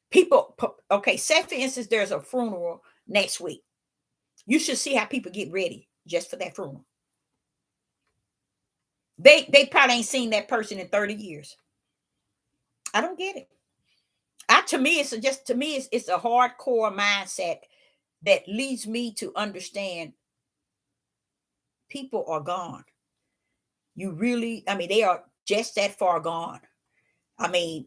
People, okay, say for instance, there's a funeral next week. You should see how people get ready just for that funeral. They probably ain't seen that person in 30 years. I don't get it. To me, it's a hardcore mindset that leads me to understand people are gone. You really, I mean, they are just that far gone. I mean,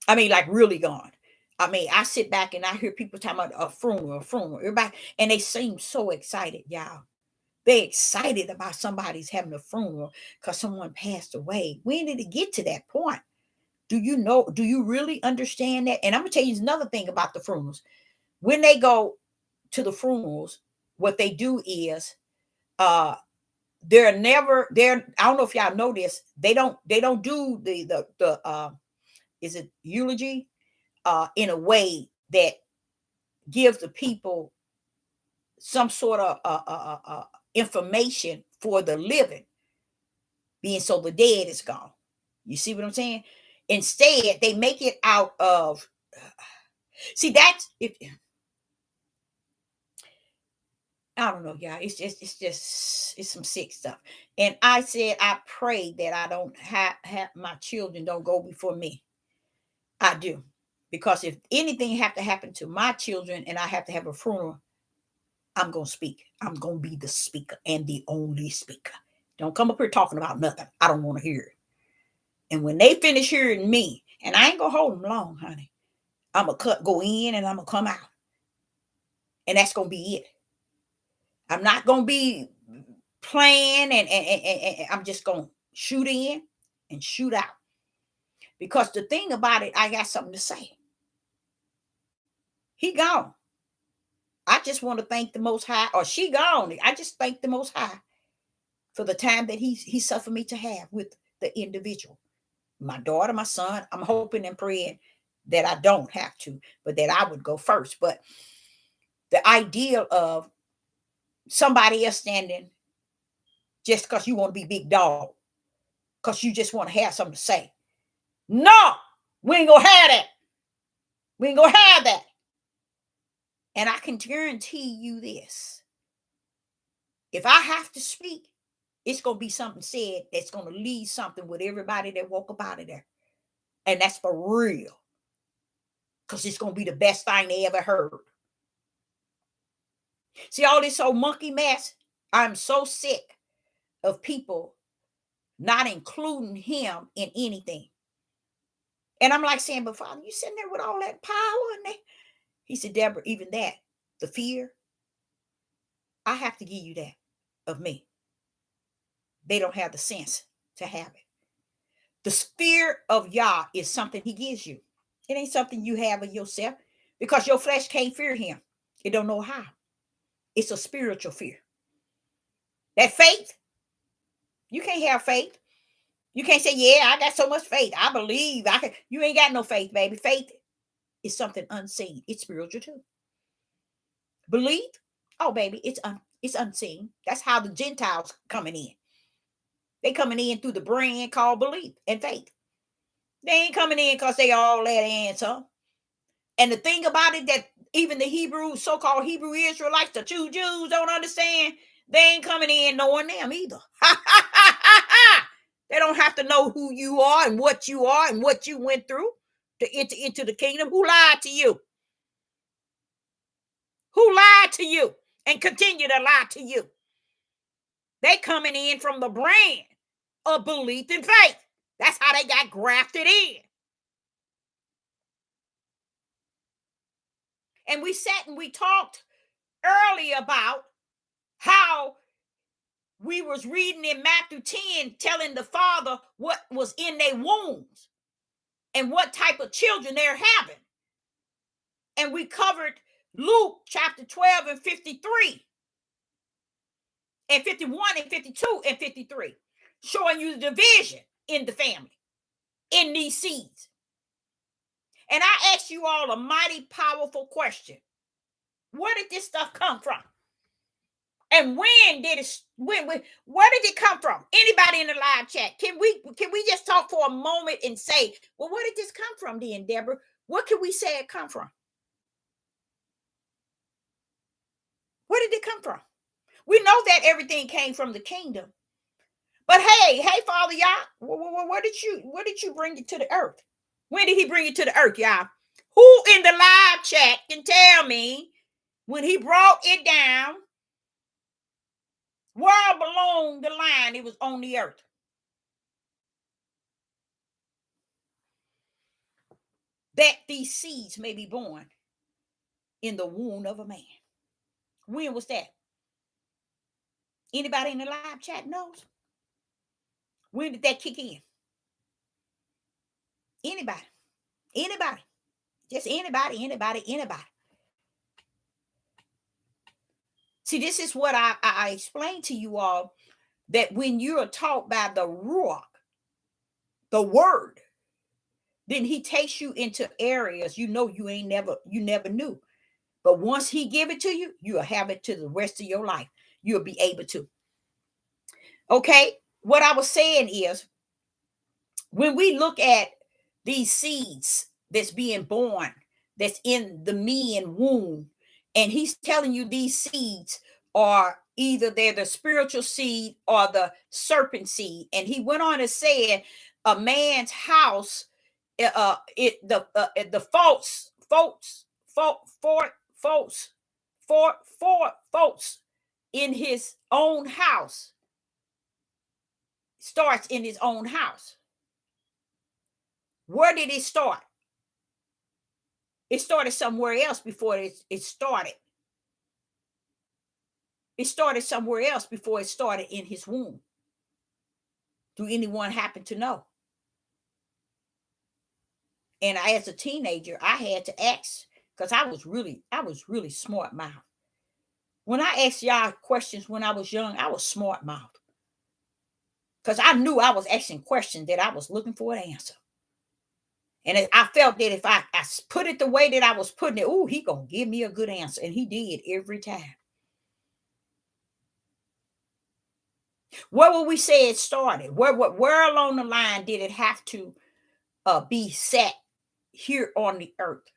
like really gone. I mean, I sit back and I hear people talking about a funeral, everybody, and they seem so excited, y'all. They excited about somebody's having a funeral because someone passed away. When did it get to that point? Do you know? Do you really understand that? And I'm gonna tell you another thing about the funerals. When they go to the funerals, what they do is they're I don't know if y'all know this, they don't do the is it eulogy in a way that gives the people some sort of information for the living, being so the dead is gone. You see what I'm saying? Instead, they make it out of see that's if I don't know, y'all. It's some sick stuff. And I said I pray that I don't have my children don't go before me. I do. Because if anything have to happen to my children and I have to have a funeral, I'm gonna speak. I'm gonna be the speaker and the only speaker. Don't come up here talking about nothing. I don't want to hear it. And when they finish hearing me, and I ain't gonna hold them long, honey. I'm gonna go in and I'm gonna come out. And that's gonna be it. I'm not gonna be playing and I'm just gonna shoot in and shoot out. Because the thing about it, I got something to say. He gone. I just want to thank the Most High, or she gone. I just thank the Most High for the time that he suffered me to have with the individual. My daughter, my son, I'm hoping and praying that I don't have to, but that I would go first. But the idea of somebody else standing just because you want to be big dog, because you just want to have something to say. No, we ain't gonna have that. We ain't gonna have that. And I can guarantee you this. If I have to speak, it's gonna be something said that's gonna leave something with everybody that woke up out of there. And that's for real. Because it's gonna be the best thing they ever heard. See all this old monkey mess? I'm so sick of people not including him in anything. And I'm like saying, but Father, you sitting there with all that power in there. He said, Deborah, even that, the fear, I have to give you that of me. They don't have the sense to have it. The fear of Yah is something he gives you. It ain't something you have of yourself because your flesh can't fear him. It don't know how. It's a spiritual fear. That faith, you can't have faith. You can't say, yeah, I got so much faith. I believe. I can. You ain't got no faith, baby. Faith is something unseen. It's spiritual too. Belief, oh, baby, it's unseen. That's how the Gentiles coming in. They coming in through the brain called belief and faith. They ain't coming in because they all that answer. And the thing about it that even the Hebrew, so-called Hebrew Israelites, the true Jews don't understand, they ain't coming in knowing them either. They don't have to know who you are and what you went through to enter into the kingdom. Who lied to you? Who lied to you and continue to lie to you? They coming in from the brain of belief and faith. That's how they got grafted in. And we sat and we talked earlier about how we was reading in Matthew 10, telling the father what was in their wombs and what type of children they're having. And we covered Luke chapter 12 and 53 and 51 and 52 and 53, showing you the division in the family, in these seeds. And I asked you all a mighty powerful question. Where did this stuff come from? And when did it, where did it come from? Anybody in the live chat, can we just talk for a moment and say, well, where did this come from then, Deborah? What can we say it come from? Where did it come from? We know that everything came from the kingdom. But hey, Father, y'all, where did you bring it to the earth? When did he bring it to the earth, y'all? Who in the live chat can tell me when he brought it down, where belonged the line it was on the earth? That these seeds may be born in the womb of a man. When was that? Anybody in the live chat knows? When did that kick in? Anybody? Anybody? Just anybody. See, this is what I explained to you all, that when you're taught by the Ruach, the word, then he takes you into areas you never knew. But once he give it to you, you'll have it to the rest of your life. You'll be able to. Okay, what I was saying is, when we look at these seeds that's being born, that's in the man womb, and he's telling you these seeds are either they're the spiritual seed or the serpent seed. And he went on to say, a man's house, the faults in his own house starts in his own house. Where did it start? It started somewhere else before it started. It started somewhere else before it started in his womb. Do anyone happen to know? And as a teenager, I had to ask, because I was really smart mouth. When I asked y'all questions when I was young, I was smart mouth. Because I knew I was asking questions that I was looking for an answer. And I felt that if I put it the way that I was putting it, he gonna give me a good answer. And he did every time. Where would we say it started? Where along the line did it have to be set here on the earth?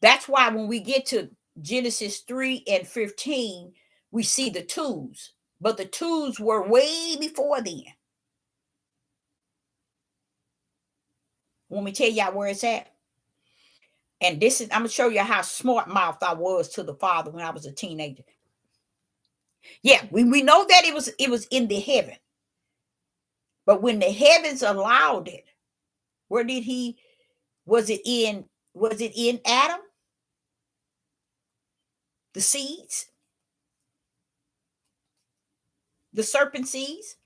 That's why when we get to Genesis 3:15, we see the twos. But the twos were way before then. Let me tell y'all where it's at. And this is, I'm going to show you how smart mouth I was to the Father when I was a teenager. Yeah, we know that it was in the heaven. But when the heavens allowed it, where did he, was it in Adam? The seeds? The serpent seeds?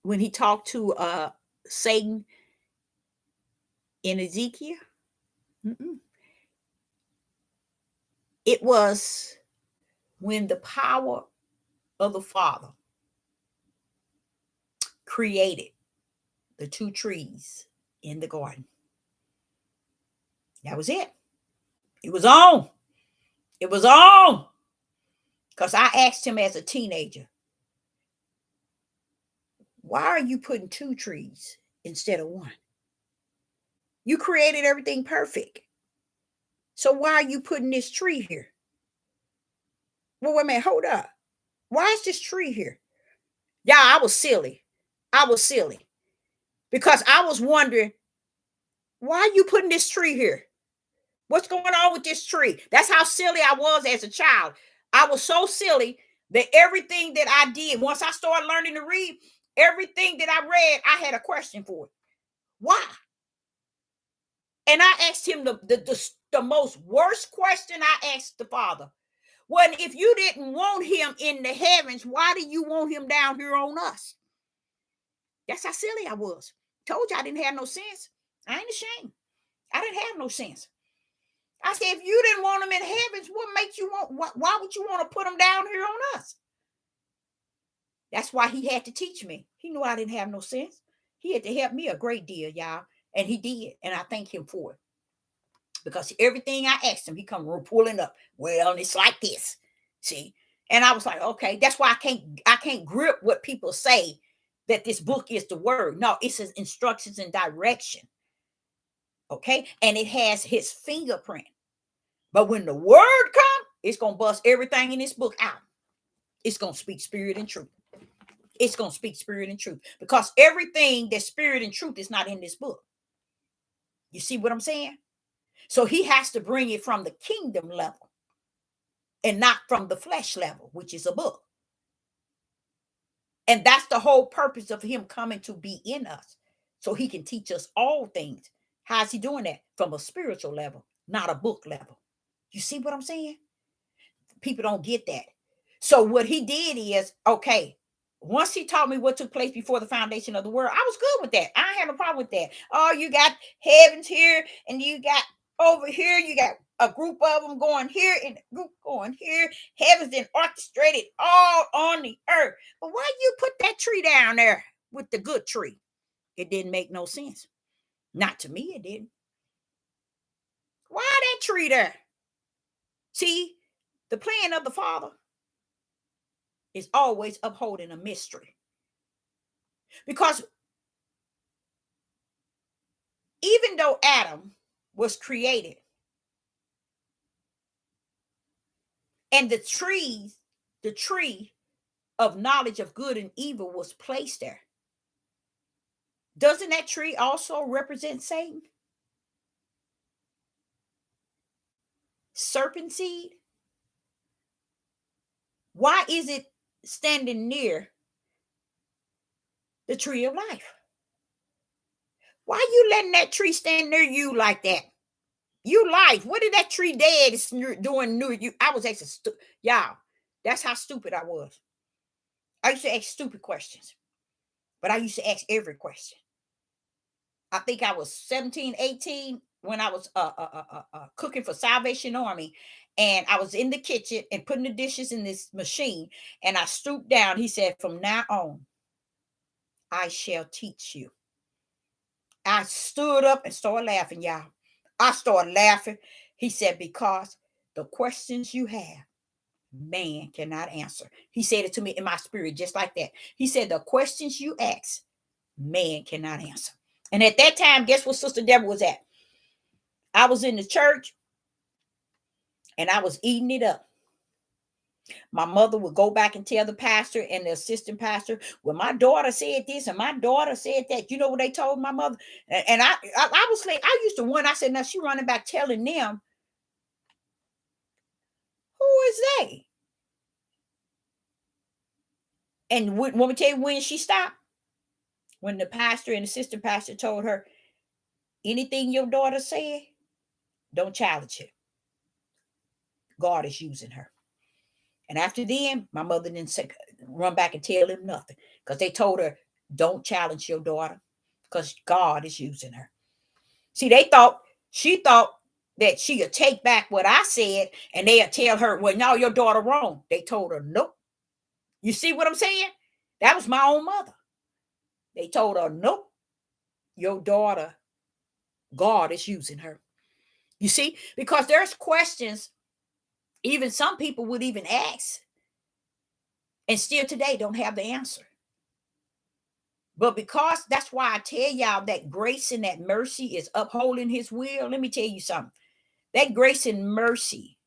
When he talked to Satan in Ezekiel? Mm-mm. It was when the power of the Father created the two trees in the garden. That was it. It was on. It was on. Because I asked him as a teenager, why are you putting two trees instead of one? You created everything perfect. So why are you putting this tree here? Well, wait a minute, hold up. Why is this tree here? Yeah, I was silly. Because I was wondering, why are you putting this tree here? What's going on with this tree? That's how silly I was as a child. I was so silly that everything that I did, once I started learning to read, everything that I read, I had a question for it. Why? And I asked him the most worst question I asked the Father. Well, if you didn't want him in the heavens, why do you want him down here on us? That's how silly I was. Told you I didn't have no sense. I ain't ashamed. I didn't have no sense. I said, if you didn't want him in heavens, what makes you want? Why would you want to put him down here on us? That's why he had to teach me. He knew I didn't have no sense. He had to help me a great deal, y'all. And he did. And I thank him for it. Because everything I asked him, he come pulling up. Well, it's like this. See? And I was like, okay, that's why I can't grip what people say that this book is the word. No, it's his instructions and direction Okay. And it has his fingerprint. But when the word comes, it's going to bust everything in this book out. It's going to speak spirit and truth. It's going to speak spirit and truth, because everything that's spirit and truth is not in this book. You see what I'm saying? So he has to bring it from the kingdom level and not from the flesh level, which is a book. And that's the whole purpose of him coming to be in us, so he can teach us all things. How's he doing that? From a spiritual level, not a book level. You see what I'm saying? People don't get that. So what he did is, okay, once he taught me what took place before the foundation of the world, I was good with that. I had no problem with that. Oh, you got heavens here, and you got over here, you got a group of them going here and a group going here. Heavens and orchestrated all on the earth. But why you put that tree down there with the good tree? It didn't make no sense. Not to me, it didn't. Why that tree there? See, the plan of the Father is always upholding a mystery. Because even though Adam was created and the tree of knowledge of good and evil was placed there, doesn't that tree also represent Satan? Serpent seed? Why is it standing near the tree of life? Why are you letting that tree stand near you like that? You life. What did that tree dead is doing near you? I was asking, y'all, that's how stupid I was. I used to ask stupid questions, but I used to ask every question. I think I was 17, 18 when I was cooking for Salvation Army. And I was in the kitchen and putting the dishes in this machine. And I stooped down. He said, from now on, I shall teach you. I stood up and started laughing, y'all. I started laughing. He said, because the questions you have, man cannot answer. He said it to me in my spirit, just like that. He said, the questions you ask, man cannot answer. And at that time, guess what Sister Deborah was at? I was in the church and I was eating it up. My mother would go back and tell the pastor and the assistant pastor, well, my daughter said this and my daughter said that. You know what they told my mother? And I was like, I used to wonder. I said, now she running back telling them, who is they? And want me to tell you when she stopped? When the pastor and assistant pastor told her, anything your daughter said, don't challenge it. God is using her. And after then, my mother didn't say, run back and tell him nothing, because they told her, don't challenge your daughter, because God is using her. See, she thought that she could take back what I said and they'd tell her, well, no, your daughter wrong. They told her, nope. You see what I'm saying? That was my own mother. They told her, nope, your daughter, God is using her. You see, because there's questions even some people would even ask and still today don't have the answer. But because that's why I tell y'all that grace and that mercy is upholding his will. Let me tell you something. That grace and mercy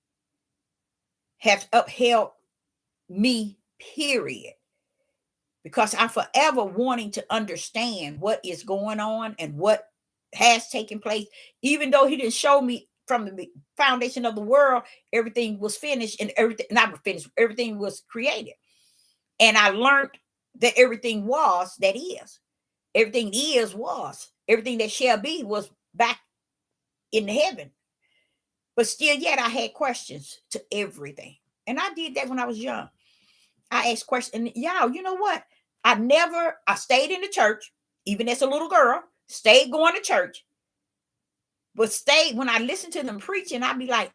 have upheld me, period. Because I'm forever wanting to understand what is going on and what has taken place. Even though he didn't show me from the foundation of the world, everything was finished and everything, not finished, everything was created. And I learned that everything was that is. Everything is was. Everything that shall be was back in heaven. But still yet I had questions to everything. And I did that when I was young. I asked questions. And y'all, you know what? I stayed in the church, even as a little girl, stayed going to church. But stayed when I listened to them preaching, I'd be like,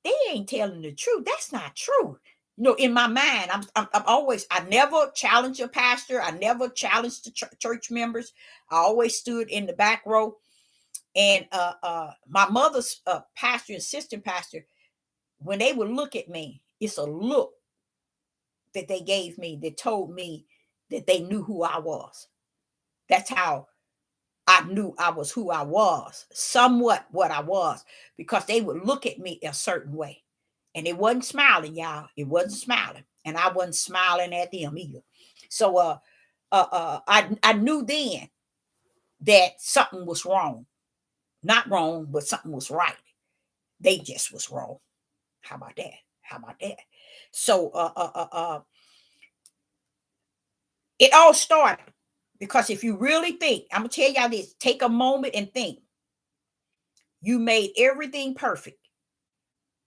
they ain't telling the truth. That's not true. You know, in my mind, I never challenged a pastor. I never challenged the church members. I always stood in the back row. And my mother's pastor and assistant pastor, when they would look at me, it's a look that they gave me that told me that they knew who I was. That's how I knew I was who I was, somewhat what I was, because they would look at me a certain way. And it wasn't smiling, y'all. It wasn't smiling. And I wasn't smiling at them either. So I knew then that something was wrong. Not wrong, but something was right. They just was wrong. How about that? How about that? So it all started because if you really think, I'm gonna tell y'all this, take a moment and think. You made everything perfect.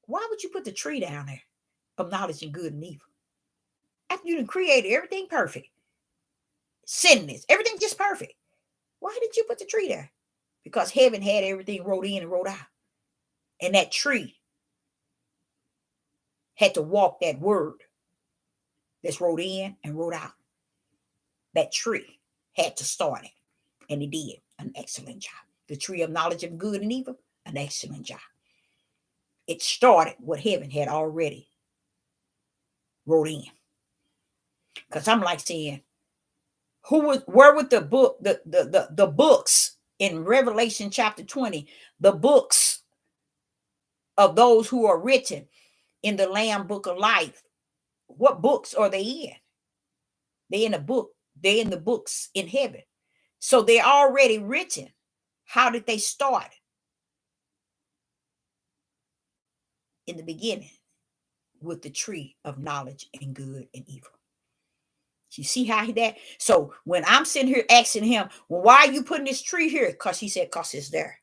Why would you put the tree down there of knowledge and good and evil? After you done created everything perfect, sinless, everything just perfect. Why did you put the tree there? Because heaven had everything wrote in and wrote out. And that tree had to walk that word that's wrote in and wrote out. That tree had to start it. And it did an excellent job. The tree of knowledge of good and evil, an excellent job. It started what heaven had already wrote in. Because I'm like saying, where would the book, the books in Revelation chapter 20, the books of those who are written in the Lamb book of life, what books are they in? They're in a book. They're in the books in heaven. So they're already written. How did they start? In the beginning, with the tree of knowledge and good and evil. You see how that? So when I'm sitting here asking him, well, why are you putting this tree here? Because he said, because it's there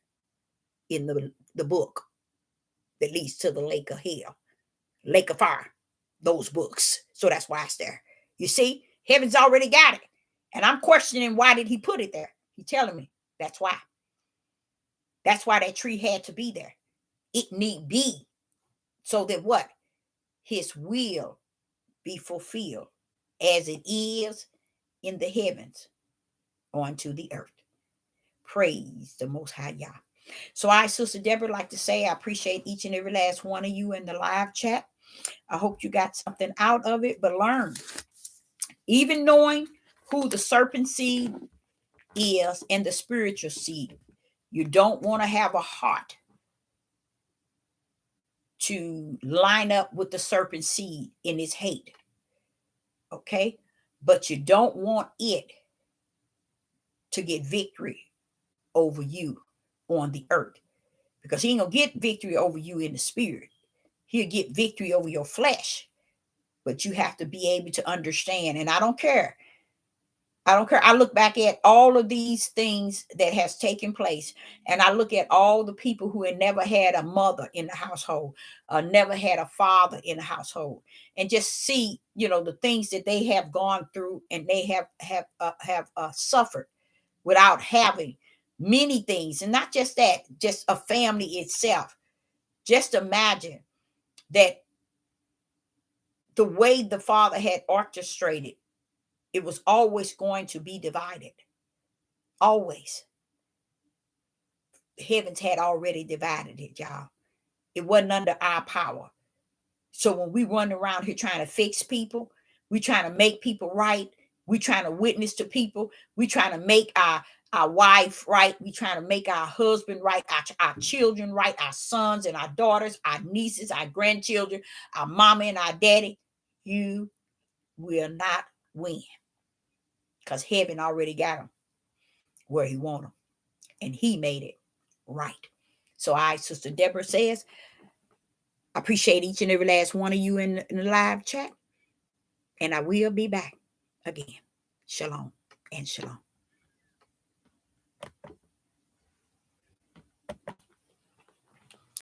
in the book that leads to the lake of hell, lake of fire, those books. So that's why it's there. You see, heaven's already got it. And I'm questioning, why did he put it there? He's telling me that's why. That's why that tree had to be there. It need be so that what? His will be fulfilled as it is in the heavens onto the earth. Praise the Most High Yah. So I, Sister Deborah, like to say I appreciate each and every last one of you in the live chat. I hope you got something out of it, but learn. Even knowing who the serpent seed is and the spiritual seed, you don't want to have a heart to line up with the serpent seed in its hate. Okay? But you don't want it to get victory over you on the earth, because he ain't gonna get victory over you in the spirit. He'll get victory over your flesh. But you have to be able to understand. And I don't care. I look back at all of these things that has taken place, and I look at all the people who had never had a mother in the household, never had a father in the household, and just see, the things that they have gone through, and they have suffered without having many things, and not just that, just a family itself. Just imagine that the way the Father had orchestrated, it was always going to be divided. Always. The heavens had already divided it, y'all. It wasn't under our power. So when we run around here trying to fix people, we trying to make people right, we trying to witness to people, we trying to make our wife right, we trying to make our husband right, our children right, our sons and our daughters, our nieces, our grandchildren, our mama and our daddy, you will not win, because heaven already got them where he want them, and he made it right. So Sister Deborah says, I appreciate each and every last one of you in the live chat, and I will be back again. Shalom and shalom.